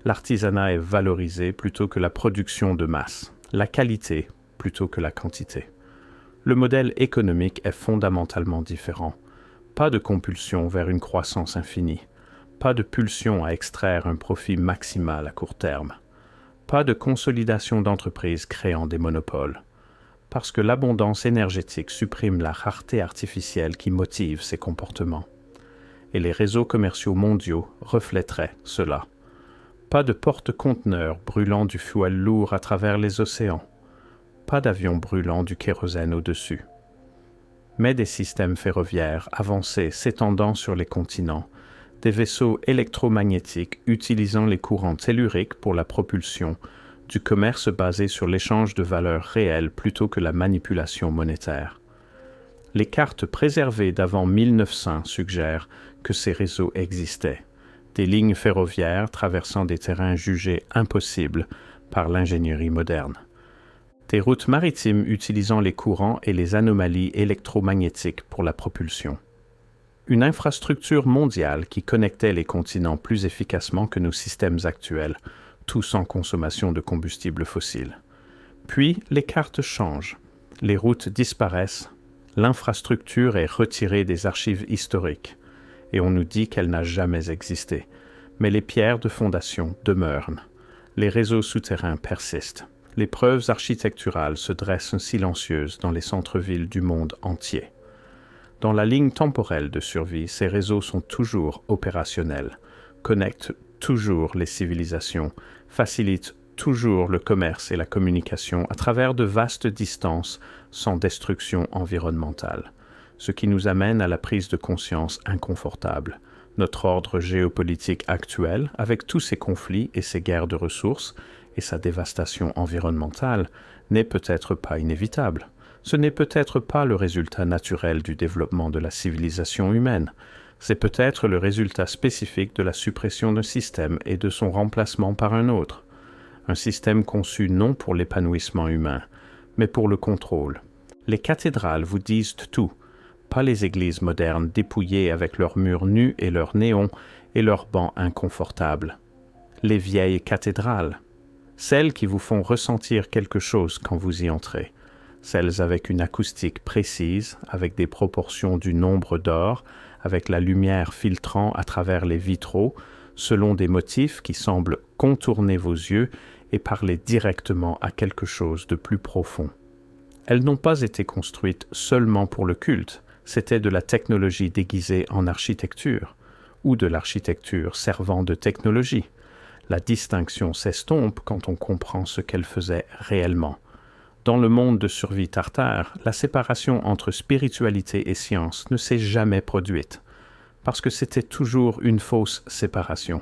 L'artisanat est valorisé plutôt que la production de masse, la qualité plutôt que la quantité. Le modèle économique est fondamentalement différent. Pas de compulsion vers une croissance infinie. Pas de pulsion à extraire un profit maximal à court terme. Pas de consolidation d'entreprises créant des monopoles. Parce que l'abondance énergétique supprime la rareté artificielle qui motive ces comportements. Et les réseaux commerciaux mondiaux reflèteraient cela. Pas de porte-conteneurs brûlant du fuel lourd à travers les océans. Pas d'avions brûlant du kérosène au-dessus. Mais des systèmes ferroviaires avancés s'étendant sur les continents, des vaisseaux électromagnétiques utilisant les courants telluriques pour la propulsion, du commerce basé sur l'échange de valeurs réelles plutôt que la manipulation monétaire. Les cartes préservées d'avant 1900 suggèrent que ces réseaux existaient, des lignes ferroviaires traversant des terrains jugés impossibles par l'ingénierie moderne. Des routes maritimes utilisant les courants et les anomalies électromagnétiques pour la propulsion. Une infrastructure mondiale qui connectait les continents plus efficacement que nos systèmes actuels, tout sans consommation de combustibles fossiles. Puis les cartes changent, les routes disparaissent, l'infrastructure est retirée des archives historiques, et on nous dit qu'elle n'a jamais existé. Mais les pierres de fondation demeurent. Les réseaux souterrains persistent. Les preuves architecturales se dressent silencieuses dans les centres-villes du monde entier. Dans la ligne temporelle de survie, ces réseaux sont toujours opérationnels, connectent toujours les civilisations, facilitent toujours le commerce et la communication à travers de vastes distances sans destruction environnementale, ce qui nous amène à la prise de conscience inconfortable. Notre ordre géopolitique actuel, avec tous ses conflits et ses guerres de ressources et sa dévastation environnementale, n'est peut-être pas inévitable. Ce n'est peut-être pas le résultat naturel du développement de la civilisation humaine. C'est peut-être le résultat spécifique de la suppression d'un système et de son remplacement par un autre. Un système conçu non pour l'épanouissement humain, mais pour le contrôle. Les cathédrales vous disent tout, pas les églises modernes dépouillées avec leurs murs nus et leurs néons et leurs bancs inconfortables. Les vieilles cathédrales, celles qui vous font ressentir quelque chose quand vous y entrez, celles avec une acoustique précise, avec des proportions du nombre d'or, avec la lumière filtrant à travers les vitraux, selon des motifs qui semblent contourner vos yeux et parler directement à quelque chose de plus profond. Elles n'ont pas été construites seulement pour le culte, c'était de la technologie déguisée en architecture, ou de l'architecture servant de technologie. La distinction s'estompe quand on comprend ce qu'elle faisait réellement. Dans le monde de survie tartare, la séparation entre spiritualité et science ne s'est jamais produite, parce que c'était toujours une fausse séparation.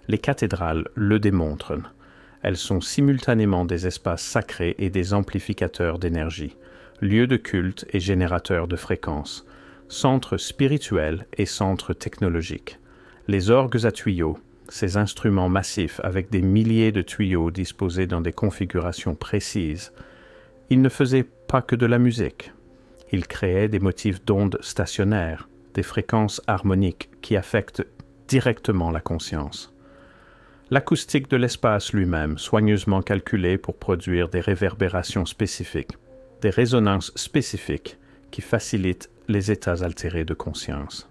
Les cathédrales le démontrent. Elles sont simultanément des espaces sacrés et des amplificateurs d'énergie, lieux de culte et générateurs de fréquences, centres spirituels et centres technologiques. Les orgues à tuyaux, ces instruments massifs avec des milliers de tuyaux disposés dans des configurations précises, ils ne faisaient pas que de la musique. Ils créaient des motifs d'ondes stationnaires, des fréquences harmoniques qui affectent directement la conscience. L'acoustique de l'espace lui-même, soigneusement calculée pour produire des réverbérations spécifiques, des résonances spécifiques qui facilitent les états altérés de conscience.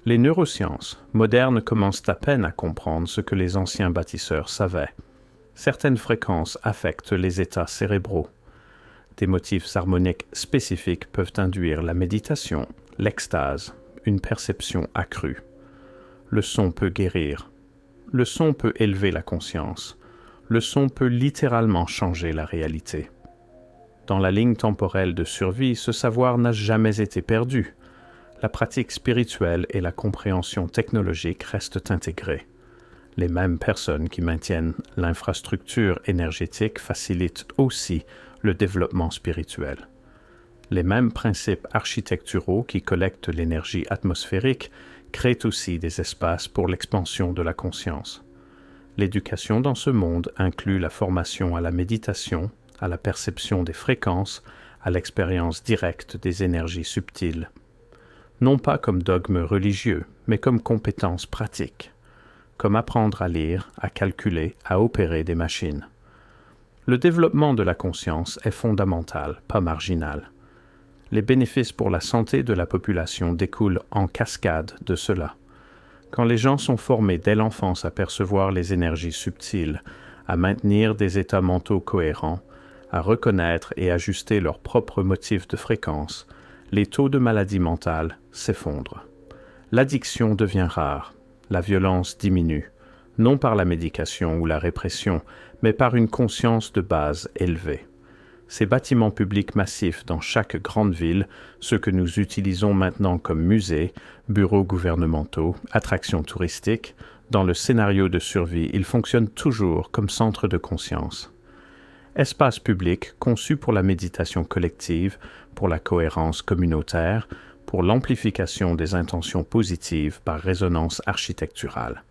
Les neurosciences modernes commencent à peine à comprendre ce que les anciens bâtisseurs savaient. Certaines fréquences affectent les états cérébraux. Des motifs harmoniques spécifiques peuvent induire la méditation, l'extase, une perception accrue. Le son peut guérir. Le son peut élever la conscience. Le son peut littéralement changer la réalité. Dans la ligne temporelle de survie, ce savoir n'a jamais été perdu. La pratique spirituelle et la compréhension technologique restent intégrées. Les mêmes personnes qui maintiennent l'infrastructure énergétique facilitent aussi le développement spirituel. Les mêmes principes architecturaux qui collectent l'énergie atmosphérique créent aussi des espaces pour l'expansion de la conscience. L'éducation dans ce monde inclut la formation à la méditation, à la perception des fréquences, à l'expérience directe des énergies subtiles. Non pas comme dogme religieux, mais comme compétence pratique, comme apprendre à lire, à calculer, à opérer des machines. Le développement de la conscience est fondamental, pas marginal. Les bénéfices pour la santé de la population découlent en cascade de cela. Quand les gens sont formés dès l'enfance à percevoir les énergies subtiles, à maintenir des états mentaux cohérents, à reconnaître et ajuster leurs propres motifs de fréquence, les taux de maladie mentale s'effondrent. L'addiction devient rare, la violence diminue, non par la médication ou la répression, mais par une conscience de base élevée. Ces bâtiments publics massifs dans chaque grande ville, ceux que nous utilisons maintenant comme musées, bureaux gouvernementaux, attractions touristiques, dans le scénario de survie, ils fonctionnent toujours comme centre de conscience. Espace public conçu pour la méditation collective, pour la cohérence communautaire, pour l'amplification des intentions positives par résonance architecturale.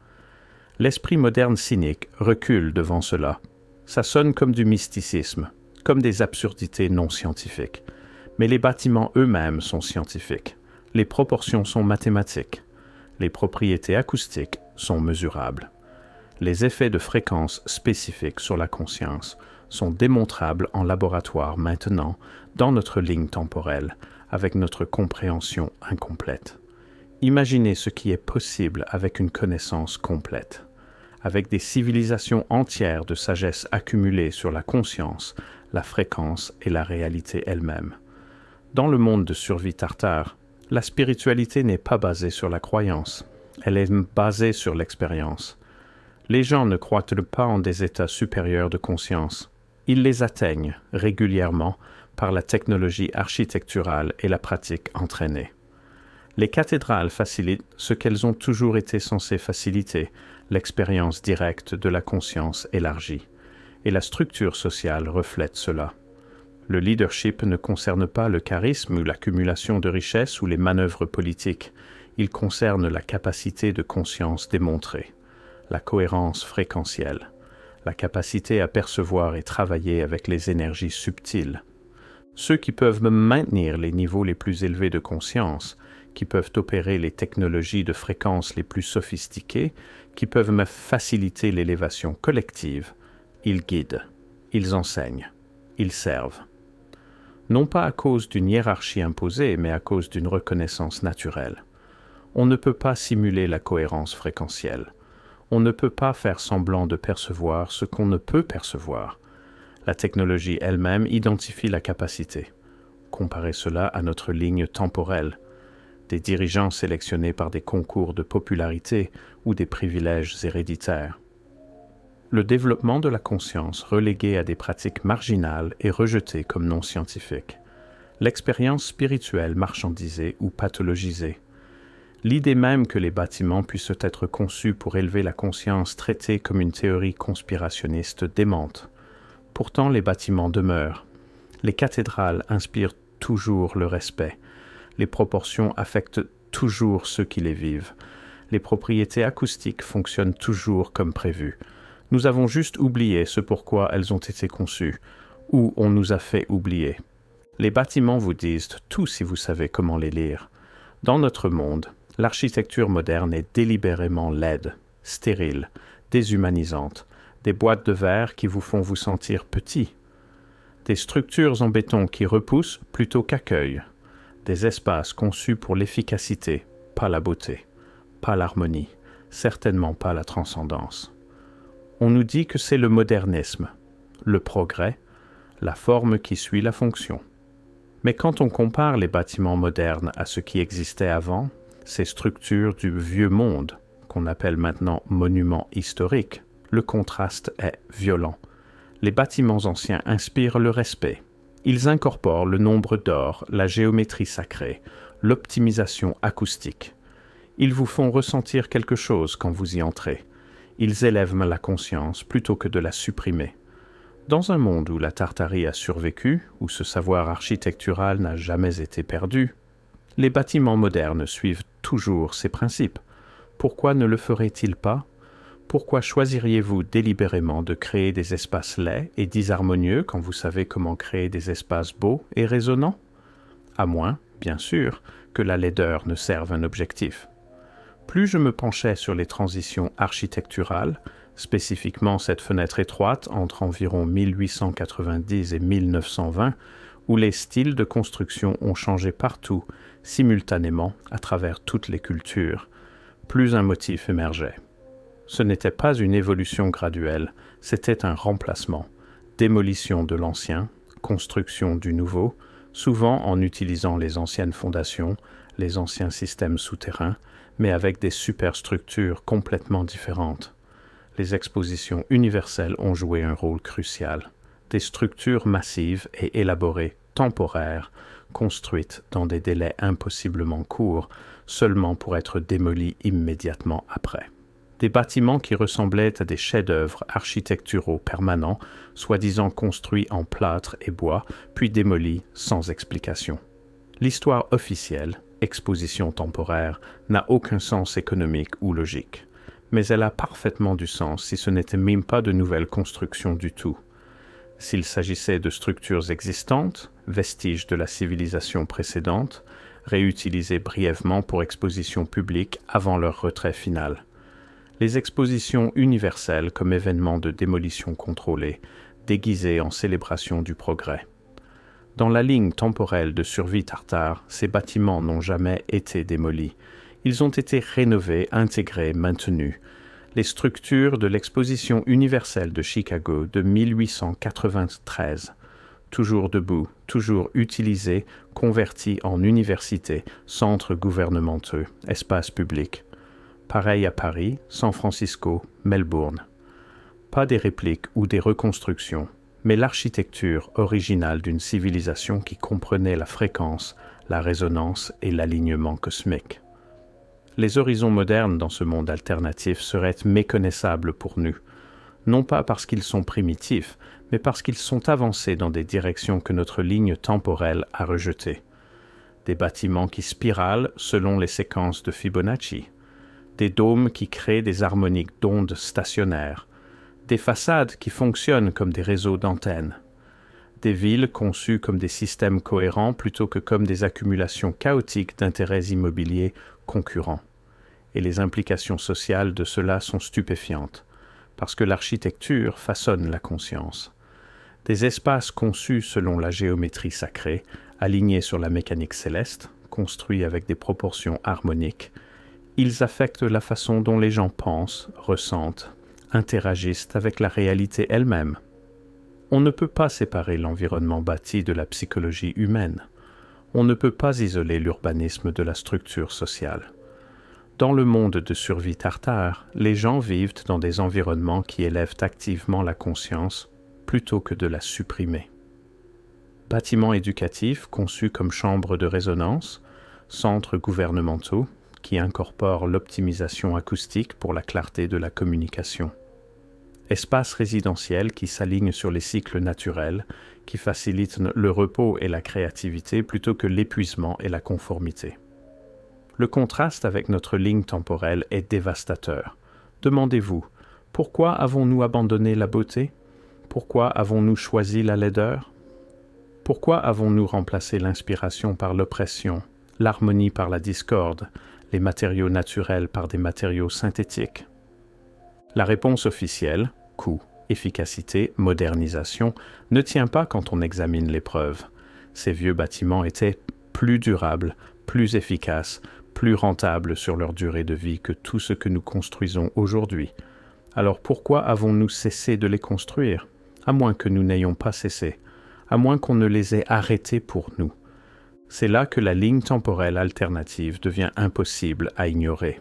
L'esprit moderne cynique recule devant cela. Ça sonne comme du mysticisme, comme des absurdités non scientifiques. Mais les bâtiments eux-mêmes sont scientifiques. Les proportions sont mathématiques. Les propriétés acoustiques sont mesurables. Les effets de fréquence spécifiques sur la conscience sont démontrables en laboratoire maintenant, dans notre ligne temporelle, avec notre compréhension incomplète. Imaginez ce qui est possible avec une connaissance complète, avec des civilisations entières de sagesse accumulées sur la conscience, la fréquence et la réalité elle-même. Dans le monde de survie tartare, la spiritualité n'est pas basée sur la croyance, elle est basée sur l'expérience. Les gens ne croient pas en des états supérieurs de conscience. Ils les atteignent régulièrement par la technologie architecturale et la pratique entraînée. Les cathédrales facilitent ce qu'elles ont toujours été censées faciliter, l'expérience directe de la conscience élargie. Et la structure sociale reflète cela. Le leadership ne concerne pas le charisme ou l'accumulation de richesses ou les manœuvres politiques. Il concerne la capacité de conscience démontrée, la cohérence fréquentielle, la capacité à percevoir et travailler avec les énergies subtiles. Ceux qui peuvent maintenir les niveaux les plus élevés de conscience, qui peuvent opérer les technologies de fréquence les plus sophistiquées, qui peuvent me faciliter l'élévation collective, ils guident, ils enseignent, ils servent. Non pas à cause d'une hiérarchie imposée, mais à cause d'une reconnaissance naturelle. On ne peut pas simuler la cohérence fréquentielle. On ne peut pas faire semblant de percevoir ce qu'on ne peut percevoir. La technologie elle-même identifie la capacité. Comparez cela à notre ligne temporelle. Des dirigeants sélectionnés par des concours de popularité ou des privilèges héréditaires. Le développement de la conscience relégué à des pratiques marginales est rejeté comme non scientifique. L'expérience spirituelle marchandisée ou pathologisée. L'idée même que les bâtiments puissent être conçus pour élever la conscience traitée comme une théorie conspirationniste démente. Pourtant, les bâtiments demeurent. Les cathédrales inspirent toujours le respect. Les proportions affectent toujours ceux qui les vivent. Les propriétés acoustiques fonctionnent toujours comme prévu. Nous avons juste oublié ce pourquoi elles ont été conçues, ou on nous a fait oublier. Les bâtiments vous disent tout si vous savez comment les lire. Dans notre monde, l'architecture moderne est délibérément laide, stérile, déshumanisante, des boîtes de verre qui vous font vous sentir petit, des structures en béton qui repoussent plutôt qu'accueillent, des espaces conçus pour l'efficacité, pas la beauté, pas l'harmonie, certainement pas la transcendance. On nous dit que c'est le modernisme, le progrès, la forme qui suit la fonction. Mais quand on compare les bâtiments modernes à ce qui existait avant, ces structures du vieux monde, qu'on appelle maintenant monuments historiques, le contraste est violent. Les bâtiments anciens inspirent le respect. Ils incorporent le nombre d'or, la géométrie sacrée, l'optimisation acoustique. Ils vous font ressentir quelque chose quand vous y entrez. Ils élèvent la conscience plutôt que de la supprimer. Dans un monde où la Tartarie a survécu, où ce savoir architectural n'a jamais été perdu, les bâtiments modernes suivent toujours ces principes. Pourquoi ne le ferait-il pas? Pourquoi choisiriez-vous délibérément de créer des espaces laids et disharmonieux quand vous savez comment créer des espaces beaux et résonnants? À moins, bien sûr, que la laideur ne serve un objectif. Plus je me penchais sur les transitions architecturales, spécifiquement cette fenêtre étroite entre environ 1890 et 1920, où les styles de construction ont changé partout, simultanément, à travers toutes les cultures, plus un motif émergeait. Ce n'était pas une évolution graduelle, c'était un remplacement, démolition de l'ancien, construction du nouveau, souvent en utilisant les anciennes fondations, les anciens systèmes souterrains, mais avec des superstructures complètement différentes. Les expositions universelles ont joué un rôle crucial. Des structures massives et élaborées, temporaires, construites dans des délais impossiblement courts, seulement pour être démolies immédiatement après. Des bâtiments qui ressemblaient à des chefs-d'œuvre architecturaux permanents, soi-disant construits en plâtre et bois, puis démolis sans explication. L'histoire officielle, exposition temporaire, n'a aucun sens économique ou logique. Mais elle a parfaitement du sens si ce n'était même pas de nouvelles constructions du tout. S'il s'agissait de structures existantes, vestiges de la civilisation précédente, réutilisées brièvement pour exposition publique avant leur retrait final. Les expositions universelles comme événements de démolition contrôlée, déguisés en célébration du progrès. Dans la ligne temporelle de survie tartare, ces bâtiments n'ont jamais été démolis. Ils ont été rénovés, intégrés, maintenus. Les structures de l'exposition universelle de Chicago de 1893, toujours debout, toujours utilisées, converties en universités, centres gouvernementaux, espaces publics. Pareil à Paris, San Francisco, Melbourne. Pas des répliques ou des reconstructions, mais l'architecture originale d'une civilisation qui comprenait la fréquence, la résonance et l'alignement cosmique. Les horizons modernes dans ce monde alternatif seraient méconnaissables pour nous, non pas parce qu'ils sont primitifs, mais parce qu'ils sont avancés dans des directions que notre ligne temporelle a rejetées. Des bâtiments qui spiralent selon les séquences de Fibonacci, des dômes qui créent des harmoniques d'ondes stationnaires, des façades qui fonctionnent comme des réseaux d'antennes, des villes conçues comme des systèmes cohérents plutôt que comme des accumulations chaotiques d'intérêts immobiliers concurrents. Et les implications sociales de cela sont stupéfiantes, parce que l'architecture façonne la conscience. Des espaces conçus selon la géométrie sacrée, alignés sur la mécanique céleste, construits avec des proportions harmoniques, ils affectent la façon dont les gens pensent, ressentent, interagissent avec la réalité elle-même. On ne peut pas séparer l'environnement bâti de la psychologie humaine. On ne peut pas isoler l'urbanisme de la structure sociale. Dans le monde de survie tartare, les gens vivent dans des environnements qui élèvent activement la conscience plutôt que de la supprimer. Bâtiments éducatifs conçus comme chambres de résonance, centres gouvernementaux qui incorporent l'optimisation acoustique pour la clarté de la communication. Espaces résidentiels qui s'alignent sur les cycles naturels, qui facilitent le repos et la créativité plutôt que l'épuisement et la conformité. Le contraste avec notre ligne temporelle est dévastateur. Demandez-vous, pourquoi avons-nous abandonné la beauté? Pourquoi avons-nous choisi la laideur? Pourquoi avons-nous remplacé l'inspiration par l'oppression, l'harmonie par la discorde, les matériaux naturels par des matériaux synthétiques? La réponse officielle, coût, efficacité, modernisation, ne tient pas quand on examine les preuves. Ces vieux bâtiments étaient plus durables, plus efficaces, plus rentables sur leur durée de vie que tout ce que nous construisons aujourd'hui. Alors pourquoi avons-nous cessé de les construire? À moins que nous n'ayons pas cessé, à moins qu'on ne les ait arrêtés pour nous. C'est là que la ligne temporelle alternative devient impossible à ignorer.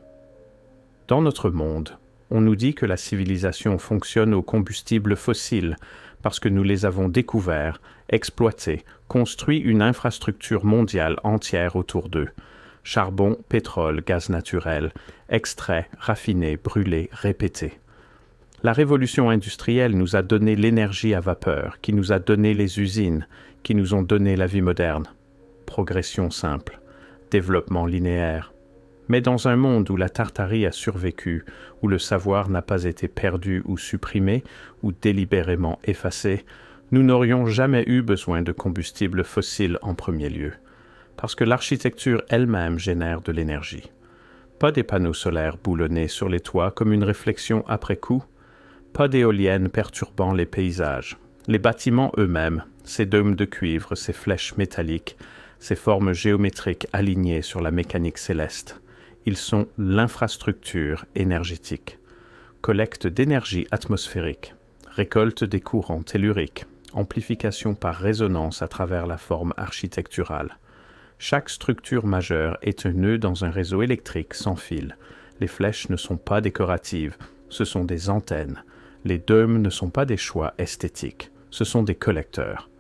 Dans notre monde, on nous dit que la civilisation fonctionne aux combustibles fossiles parce que nous les avons découverts, exploités, construit une infrastructure mondiale entière autour d'eux. Charbon, pétrole, gaz naturel, extraits, raffinés, brûlés, répétés. La révolution industrielle nous a donné l'énergie à vapeur, qui nous a donné les usines, qui nous ont donné la vie moderne. Progression simple, développement linéaire. Mais dans un monde où la Tartarie a survécu, où le savoir n'a pas été perdu ou supprimé, ou délibérément effacé, nous n'aurions jamais eu besoin de combustibles fossiles en premier lieu. Parce que l'architecture elle-même génère de l'énergie. Pas des panneaux solaires boulonnés sur les toits comme une réflexion après coup, pas d'éoliennes perturbant les paysages. Les bâtiments eux-mêmes, ces dômes de cuivre, ces flèches métalliques, ces formes géométriques alignées sur la mécanique céleste, ils sont l'infrastructure énergétique. Collecte d'énergie atmosphérique, récolte des courants telluriques, amplification par résonance à travers la forme architecturale. Chaque structure majeure est un nœud dans un réseau électrique sans fil. Les flèches ne sont pas décoratives, ce sont des antennes. Les dômes ne sont pas des choix esthétiques, ce sont des collecteurs.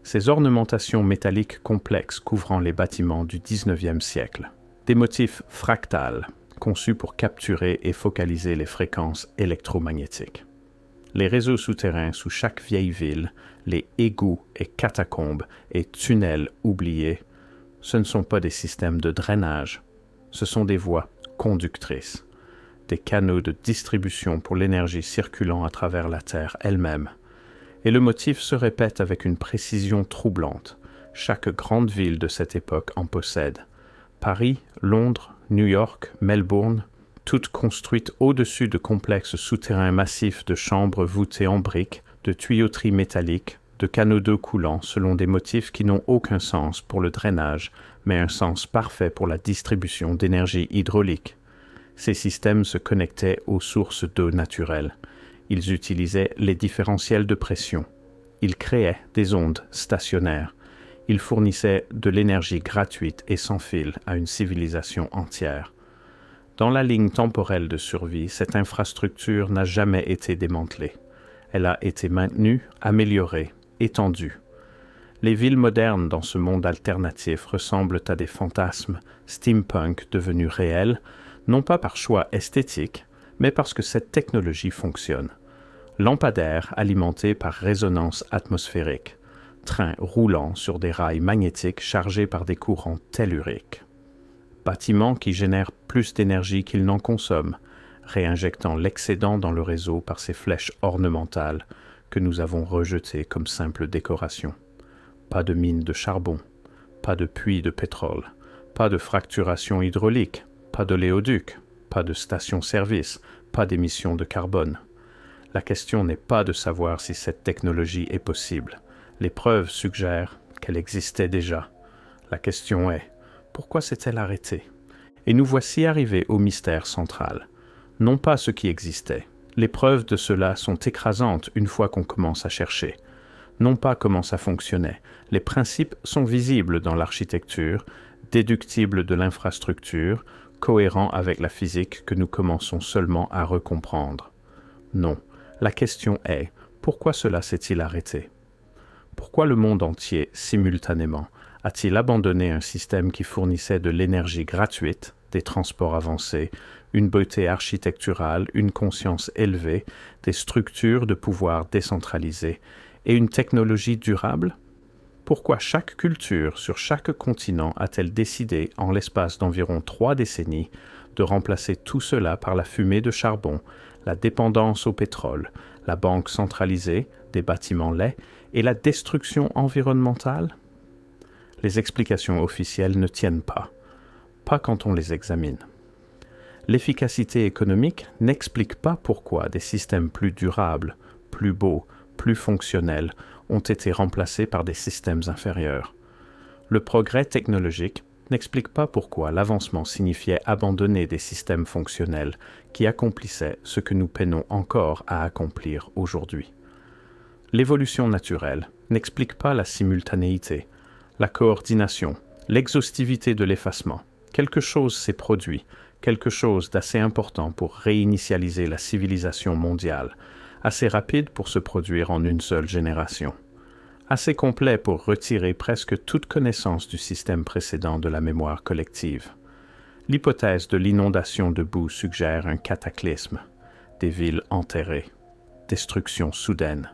Ces ornementations métalliques complexes couvrant les bâtiments du XIXe siècle. Des motifs fractales, conçus pour capturer et focaliser les fréquences électromagnétiques. Les réseaux souterrains sous chaque vieille ville, les égouts et catacombes et tunnels oubliés, ce ne sont pas des systèmes de drainage, ce sont des voies conductrices, des canaux de distribution pour l'énergie circulant à travers la Terre elle-même. Et le motif se répète avec une précision troublante. Chaque grande ville de cette époque en possède. Paris, Londres, New York, Melbourne, toutes construites au-dessus de complexes souterrains massifs de chambres voûtées en briques, de tuyauteries métalliques, de canaux d'eau coulant selon des motifs qui n'ont aucun sens pour le drainage, mais un sens parfait pour la distribution d'énergie hydraulique. Ces systèmes se connectaient aux sources d'eau naturelles. Ils utilisaient les différentiels de pression. Ils créaient des ondes stationnaires. Ils fournissaient de l'énergie gratuite et sans fil à une civilisation entière. Dans la ligne temporelle de survie, cette infrastructure n'a jamais été démantelée. Elle a été maintenue, améliorée, étendue. Les villes modernes dans ce monde alternatif ressemblent à des fantasmes steampunk devenus réels, non pas par choix esthétique, mais parce que cette technologie fonctionne. Lampadaires alimentés par résonance atmosphérique, trains roulant sur des rails magnétiques chargés par des courants telluriques, bâtiments qui génèrent plus d'énergie qu'ils n'en consomment, réinjectant l'excédent dans le réseau par ces flèches ornementales que nous avons rejetées comme simple décoration. Pas de mines de charbon, pas de puits de pétrole, pas de fracturation hydraulique, pas d'oléoduc, pas de station-service, pas d'émissions de carbone. La question n'est pas de savoir si cette technologie est possible. Les preuves suggèrent qu'elle existait déjà. La question est, pourquoi s'est-elle arrêtée? Et nous voici arrivés au mystère central. Non pas ce qui existait. Les preuves de cela sont écrasantes une fois qu'on commence à chercher. Non pas comment ça fonctionnait. Les principes sont visibles dans l'architecture, déductibles de l'infrastructure, cohérents avec la physique que nous commençons seulement à recomprendre. Non, la question est, pourquoi cela s'est-il arrêté? Pourquoi le monde entier, simultanément, a-t-il abandonné un système qui fournissait de l'énergie gratuite, des transports avancés, une beauté architecturale, une conscience élevée, des structures de pouvoir décentralisées et une technologie durable? Pourquoi chaque culture sur chaque continent a-t-elle décidé, en l'espace d'environ 3 décennies, de remplacer tout cela par la fumée de charbon, la dépendance au pétrole, la banque centralisée, des bâtiments laids et la destruction environnementale? Les explications officielles ne tiennent pas quand on les examine. L'efficacité économique n'explique pas pourquoi des systèmes plus durables, plus beaux, plus fonctionnels ont été remplacés par des systèmes inférieurs. Le progrès technologique n'explique pas pourquoi l'avancement signifiait abandonner des systèmes fonctionnels qui accomplissaient ce que nous peinons encore à accomplir aujourd'hui. L'évolution naturelle n'explique pas la simultanéité, la coordination, l'exhaustivité de l'effacement. Quelque chose s'est produit, quelque chose d'assez important pour réinitialiser la civilisation mondiale, assez rapide pour se produire en une seule génération, assez complet pour retirer presque toute connaissance du système précédent de la mémoire collective. L'hypothèse de l'inondation de boue suggère un cataclysme, des villes enterrées, destruction soudaine.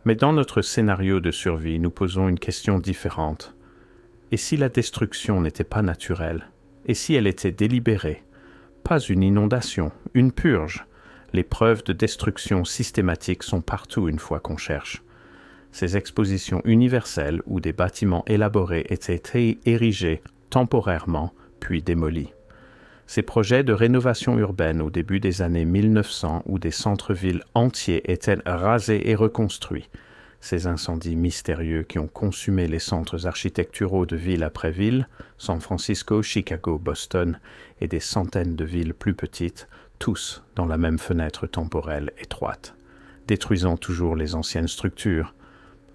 Mais dans notre scénario de survie, nous posons une question différente. Et si la destruction n'était pas naturelle? Et si elle était délibérée? Pas une inondation, une purge. Les preuves de destruction systématique sont partout une fois qu'on cherche. Ces expositions universelles où des bâtiments élaborés étaient érigés temporairement, puis démolis. Ces projets de rénovation urbaine au début des années 1900 où des centres-villes entiers étaient rasés et reconstruits. Ces incendies mystérieux qui ont consumé les centres architecturaux de ville après ville, San Francisco, Chicago, Boston, et des centaines de villes plus petites, tous dans la même fenêtre temporelle étroite, détruisant toujours les anciennes structures,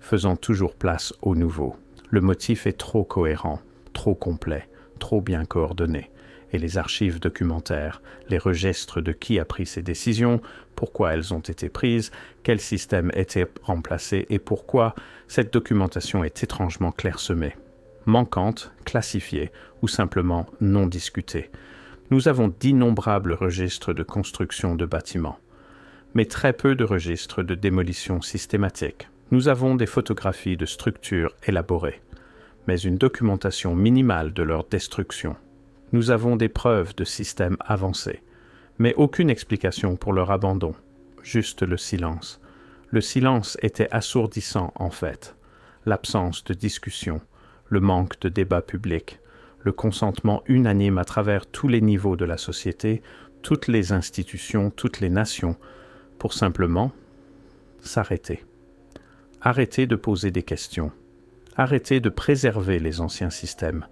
faisant toujours place au nouveau. Le motif est trop cohérent, trop complet, trop bien coordonné, et les archives documentaires, les registres de qui a pris ces décisions, pourquoi elles ont été prises, quel système était remplacé et pourquoi, cette documentation est étrangement clairsemée, manquante, classifiée ou simplement non discutée. Nous avons d'innombrables registres de construction de bâtiments, mais très peu de registres de démolition systématique. Nous avons des photographies de structures élaborées, mais une documentation minimale de leur destruction. Nous avons des preuves de systèmes avancés, mais aucune explication pour leur abandon, juste le silence. Le silence était assourdissant en fait, l'absence de discussion, le manque de débat public, le consentement unanime à travers tous les niveaux de la société, toutes les institutions, toutes les nations, pour simplement s'arrêter. Arrêtez de poser des questions. Arrêtez de préserver les anciens systèmes.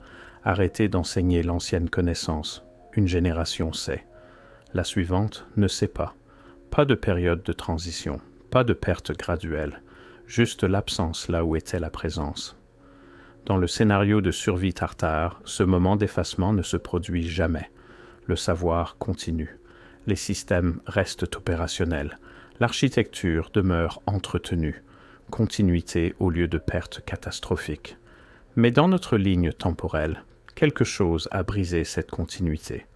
Arrêtez d'enseigner l'ancienne connaissance. Une génération sait. La suivante ne sait pas. Pas de période de transition, pas de perte graduelle, juste l'absence là où était la présence. Dans le scénario de survie tartare, ce moment d'effacement ne se produit jamais. Le savoir continue. Les systèmes restent opérationnels. L'architecture demeure entretenue. Continuité au lieu de perte catastrophique. Mais dans notre ligne temporelle, quelque chose a brisé cette continuité.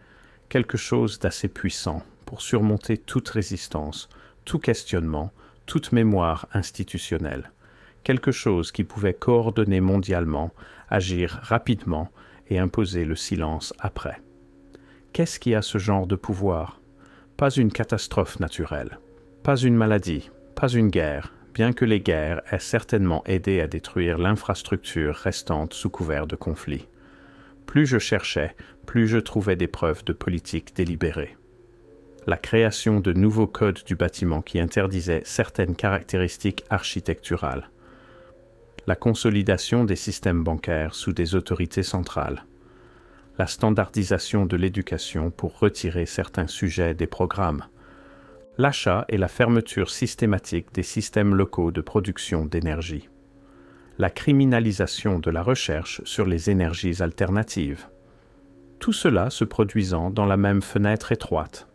Quelque chose d'assez puissant pour surmonter toute résistance, tout questionnement, toute mémoire institutionnelle. Quelque chose qui pouvait coordonner mondialement, agir rapidement et imposer le silence après. Qu'est-ce qui a ce genre de pouvoir? Pas une catastrophe naturelle, pas une maladie, pas une guerre, bien que les guerres aient certainement aidé à détruire l'infrastructure restante sous couvert de conflit. Plus je cherchais, plus je trouvais des preuves de politique délibérée. La création de nouveaux codes du bâtiment qui interdisaient certaines caractéristiques architecturales. La consolidation des systèmes bancaires sous des autorités centrales. La standardisation de l'éducation pour retirer certains sujets des programmes. L'achat et la fermeture systématique des systèmes locaux de production d'énergie. La criminalisation de la recherche sur les énergies alternatives. Tout cela se produisant dans la même fenêtre étroite.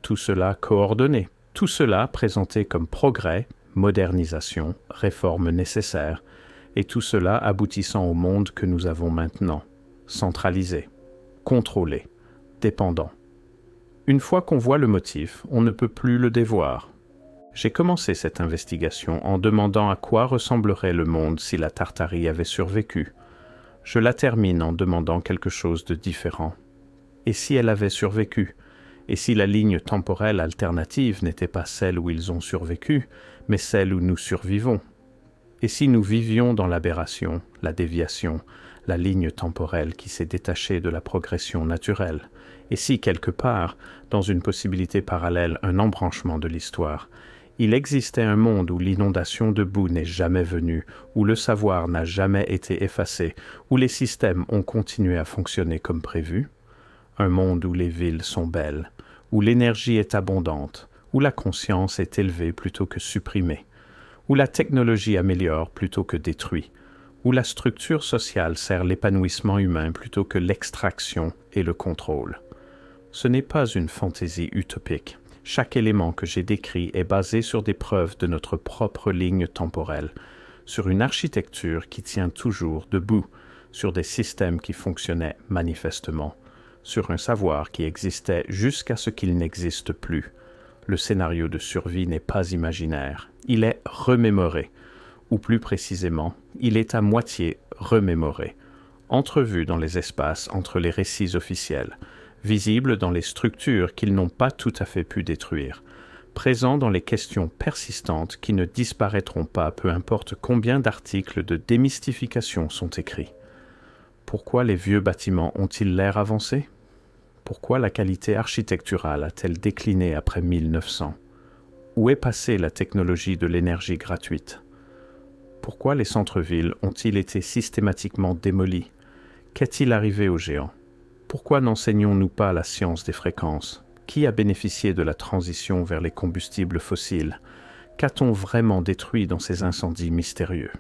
Tout cela coordonné. Tout cela présenté comme progrès, modernisation, réforme nécessaire, et tout cela aboutissant au monde que nous avons maintenant, centralisé, contrôlé, dépendant. Une fois qu'on voit le motif, on ne peut plus le dévoir. J'ai commencé cette investigation en demandant à quoi ressemblerait le monde si la Tartarie avait survécu. Je la termine en demandant quelque chose de différent. Et si elle avait survécu? Et si la ligne temporelle alternative n'était pas celle où ils ont survécu, mais celle où nous survivons? Et si nous vivions dans l'aberration, la déviation, la ligne temporelle qui s'est détachée de la progression naturelle? Et si, quelque part, dans une possibilité parallèle, un embranchement de l'histoire, il existait un monde où l'inondation de boue n'est jamais venue, où le savoir n'a jamais été effacé, où les systèmes ont continué à fonctionner comme prévu? Un monde où les villes sont belles, où l'énergie est abondante, où la conscience est élevée plutôt que supprimée, où la technologie améliore plutôt que détruit, où la structure sociale sert l'épanouissement humain plutôt que l'extraction et le contrôle. Ce n'est pas une fantaisie utopique. Chaque élément que j'ai décrit est basé sur des preuves de notre propre ligne temporelle, sur une architecture qui tient toujours debout, sur des systèmes qui fonctionnaient manifestement, sur un savoir qui existait jusqu'à ce qu'il n'existe plus. Le scénario de survie n'est pas imaginaire, il est remémoré, ou plus précisément, il est à moitié remémoré, entrevu dans les espaces entre les récits officiels, visible dans les structures qu'ils n'ont pas tout à fait pu détruire, présent dans les questions persistantes qui ne disparaîtront pas peu importe combien d'articles de démystification sont écrits. Pourquoi les vieux bâtiments ont-ils l'air avancés? Pourquoi la qualité architecturale a-t-elle décliné après 1900? Où est passée la technologie de l'énergie gratuite? Pourquoi les centres-villes ont-ils été systématiquement démolis? Qu'est-il arrivé aux géants? Pourquoi n'enseignons-nous pas la science des fréquences? Qui a bénéficié de la transition vers les combustibles fossiles? Qu'a-t-on vraiment détruit dans ces incendies mystérieux?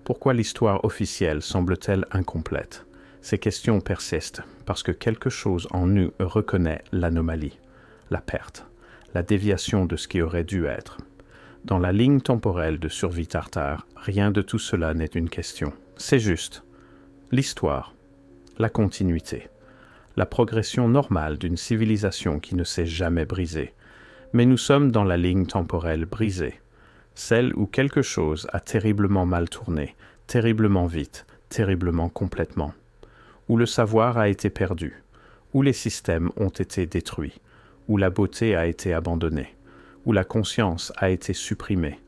Pourquoi l'histoire officielle semble-t-elle incomplète? Ces questions persistent parce que quelque chose en nous reconnaît l'anomalie, la perte, la déviation de ce qui aurait dû être. Dans la ligne temporelle de survie tartare, rien de tout cela n'est une question. C'est juste l'histoire, la continuité, la progression normale d'une civilisation qui ne s'est jamais brisée. Mais nous sommes dans la ligne temporelle brisée, celle où quelque chose a terriblement mal tourné, terriblement vite, terriblement complètement, où le savoir a été perdu, où les systèmes ont été détruits, où la beauté a été abandonnée, où la conscience a été supprimée,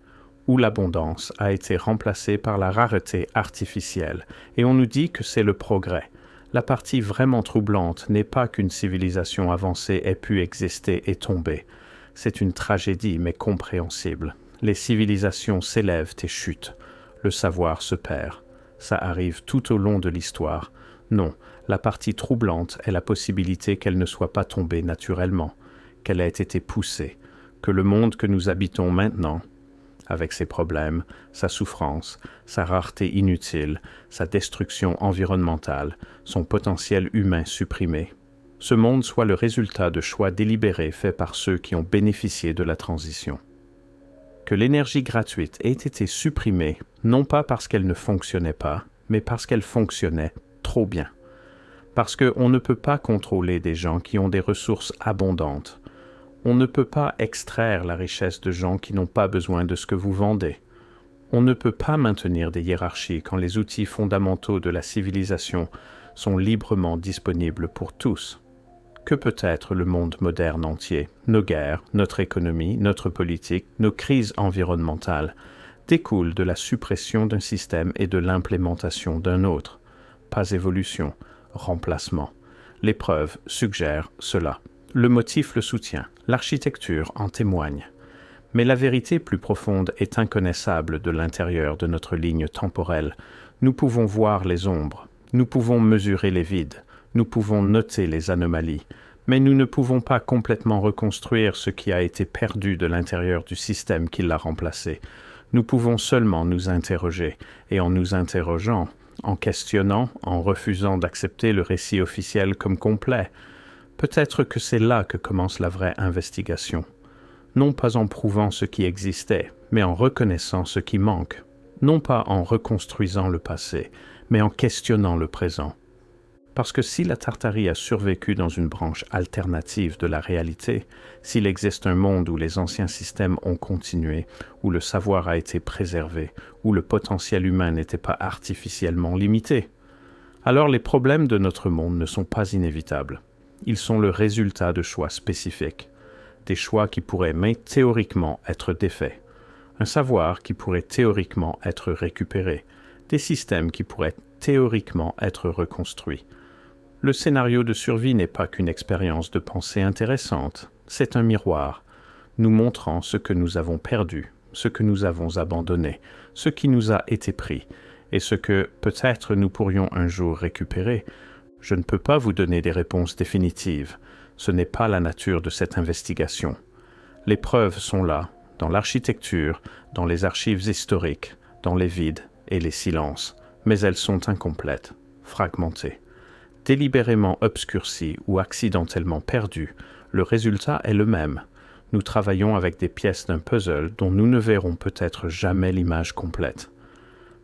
où l'abondance a été remplacée par la rareté artificielle, et on nous dit que c'est le progrès. La partie vraiment troublante n'est pas qu'une civilisation avancée ait pu exister et tomber. C'est une tragédie, mais compréhensible. Les civilisations s'élèvent et chutent. le savoir se perd. Ça arrive tout au long de l'histoire. Non, la partie troublante est la possibilité qu'elle ne soit pas tombée naturellement, qu'elle ait été poussée, que le monde que nous habitons maintenant, avec ses problèmes, sa souffrance, sa rareté inutile, sa destruction environnementale, son potentiel humain supprimé, ce monde soit le résultat de choix délibérés faits par ceux qui ont bénéficié de la transition. Que l'énergie gratuite ait été supprimée, non pas parce qu'elle ne fonctionnait pas, mais parce qu'elle fonctionnait trop bien. Parce qu'on ne peut pas contrôler des gens qui ont des ressources abondantes. On ne peut pas extraire la richesse de gens qui n'ont pas besoin de ce que vous vendez. On ne peut pas maintenir des hiérarchies quand les outils fondamentaux de la civilisation sont librement disponibles pour tous. Que peut être le monde moderne entier, nos guerres, notre économie, notre politique, nos crises environnementales, découlent de la suppression d'un système et de l'implémentation d'un autre. Pas évolution, remplacement. Les preuves suggèrent cela. Le motif le soutient, l'architecture en témoigne. Mais la vérité plus profonde est inconnaissable de l'intérieur de notre ligne temporelle. Nous pouvons voir les ombres, nous pouvons mesurer les vides, nous pouvons noter les anomalies, mais nous ne pouvons pas complètement reconstruire ce qui a été perdu de l'intérieur du système qui l'a remplacé. Nous pouvons seulement nous interroger, et en nous interrogeant, en questionnant, en refusant d'accepter le récit officiel comme complet, peut-être que c'est là que commence la vraie investigation. Non pas en prouvant ce qui existait, mais en reconnaissant ce qui manque. Non pas en reconstruisant le passé, mais en questionnant le présent. Parce que si la Tartarie a survécu dans une branche alternative de la réalité, s'il existe un monde où les anciens systèmes ont continué, où le savoir a été préservé, où le potentiel humain n'était pas artificiellement limité, alors les problèmes de notre monde ne sont pas inévitables. Ils sont le résultat de choix spécifiques, des choix qui pourraient même théoriquement être défaits, un savoir qui pourrait théoriquement être récupéré, des systèmes qui pourraient théoriquement être reconstruits. Le scénario de survie n'est pas qu'une expérience de pensée intéressante, c'est un miroir, nous montrant ce que nous avons perdu, ce que nous avons abandonné, ce qui nous a été pris, et ce que peut-être nous pourrions un jour récupérer. Je ne peux pas vous donner des réponses définitives, ce n'est pas la nature de cette investigation. Les preuves sont là, dans l'architecture, dans les archives historiques, dans les vides et les silences, mais elles sont incomplètes, fragmentées. Délibérément obscurcies ou accidentellement perdues, le résultat est le même. Nous travaillons avec des pièces d'un puzzle dont nous ne verrons peut-être jamais l'image complète.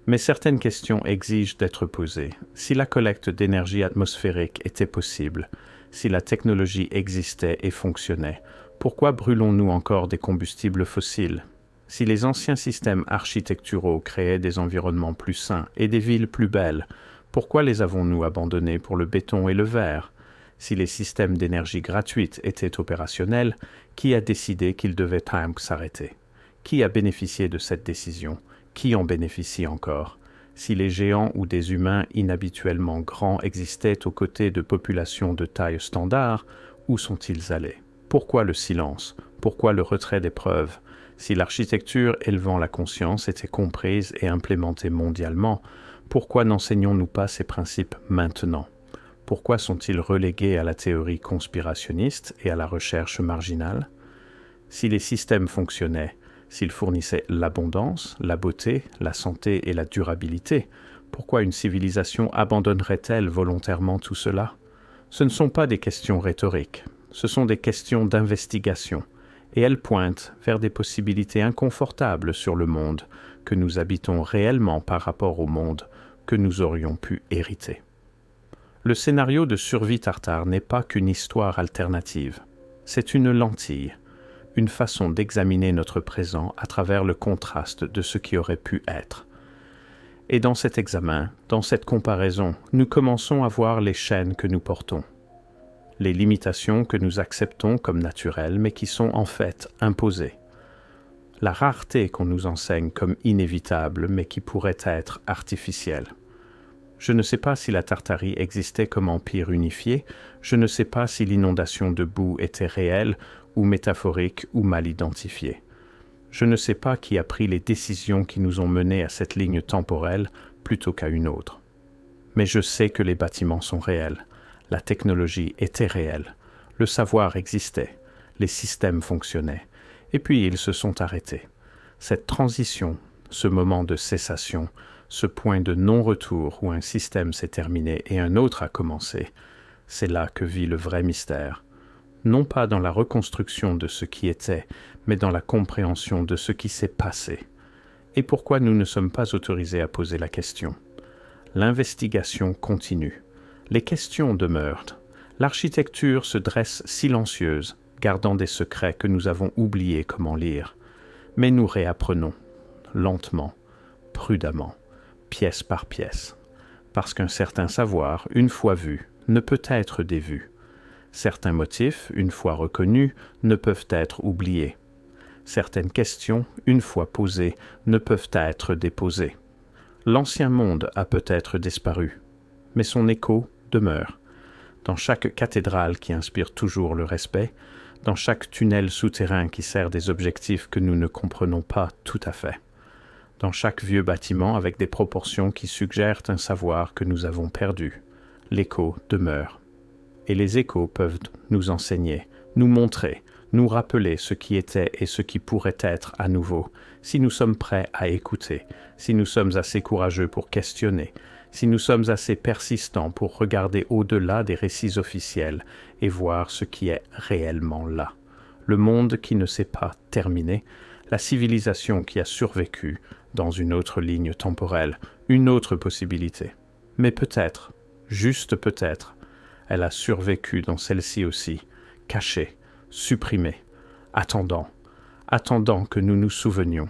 Mais certaines questions exigent d'être posées. Si la collecte d'énergie atmosphérique était possible, si la technologie existait et fonctionnait, pourquoi brûlons-nous encore des combustibles fossiles? Si les anciens systèmes architecturaux créaient des environnements plus sains et des villes plus belles, pourquoi les avons-nous abandonnés pour le béton et le verre? Si les systèmes d'énergie gratuite étaient opérationnels, qui a décidé qu'ils devaient s'arrêter? Qui a bénéficié de cette décision? Qui en bénéficie encore? Si les géants ou des humains inhabituellement grands existaient aux côtés de populations de taille standard, où sont-ils allés? Pourquoi le silence? Pourquoi le retrait des preuves? Si l'architecture élevant la conscience était comprise et implémentée mondialement, pourquoi n'enseignons-nous pas ces principes maintenant? Pourquoi sont-ils relégués à la théorie conspirationniste et à la recherche marginale? Si les systèmes fonctionnaient, s'ils fournissaient l'abondance, la beauté, la santé et la durabilité, pourquoi une civilisation abandonnerait-elle volontairement tout cela? Ce ne sont pas des questions rhétoriques, ce sont des questions d'investigation, et elles pointent vers des possibilités inconfortables sur le monde que nous habitons réellement par rapport au monde que nous aurions pu hériter. Le scénario de survie tartare n'est pas qu'une histoire alternative, c'est une lentille, une façon d'examiner notre présent à travers le contraste de ce qui aurait pu être. Et dans cet examen, dans cette comparaison, nous commençons à voir les chaînes que nous portons, les limitations que nous acceptons comme naturelles mais qui sont en fait imposées, la rareté qu'on nous enseigne comme inévitable mais qui pourrait être artificielle. Je ne sais pas si la Tartarie existait comme empire unifié, je ne sais pas si l'inondation de boue était réelle ou métaphorique ou mal identifiée. Je ne sais pas qui a pris les décisions qui nous ont menés à cette ligne temporelle plutôt qu'à une autre. Mais je sais que les bâtiments sont réels, la technologie était réelle, le savoir existait, les systèmes fonctionnaient, et puis ils se sont arrêtés. Cette transition, ce moment de cessation, ce point de non-retour où un système s'est terminé et un autre a commencé, c'est là que vit le vrai mystère. Non pas dans la reconstruction de ce qui était, mais dans la compréhension de ce qui s'est passé. Et pourquoi nous ne sommes pas autorisés à poser la question? L'investigation continue. Les questions demeurent. L'architecture se dresse silencieuse, gardant des secrets que nous avons oublié comment lire. Mais nous réapprenons, lentement, prudemment, pièce par pièce. Parce qu'un certain savoir, une fois vu, ne peut être dévu. Certains motifs, une fois reconnus, ne peuvent être oubliés. Certaines questions, une fois posées, ne peuvent être déposées. L'ancien monde a peut-être disparu, mais son écho demeure. Dans chaque cathédrale qui inspire toujours le respect, dans chaque tunnel souterrain qui sert des objectifs que nous ne comprenons pas tout à fait, dans chaque vieux bâtiment avec des proportions qui suggèrent un savoir que nous avons perdu, l'écho demeure. Et les échos peuvent nous enseigner, nous montrer, nous rappeler ce qui était et ce qui pourrait être à nouveau, si nous sommes prêts à écouter, si nous sommes assez courageux pour questionner, si nous sommes assez persistants pour regarder au-delà des récits officiels et voir ce qui est réellement là. Le monde qui ne s'est pas terminé, la civilisation qui a survécu dans une autre ligne temporelle, une autre possibilité. Mais peut-être, juste peut-être, elle a survécu dans celle-ci aussi, cachée, supprimée, attendant que nous nous souvenions.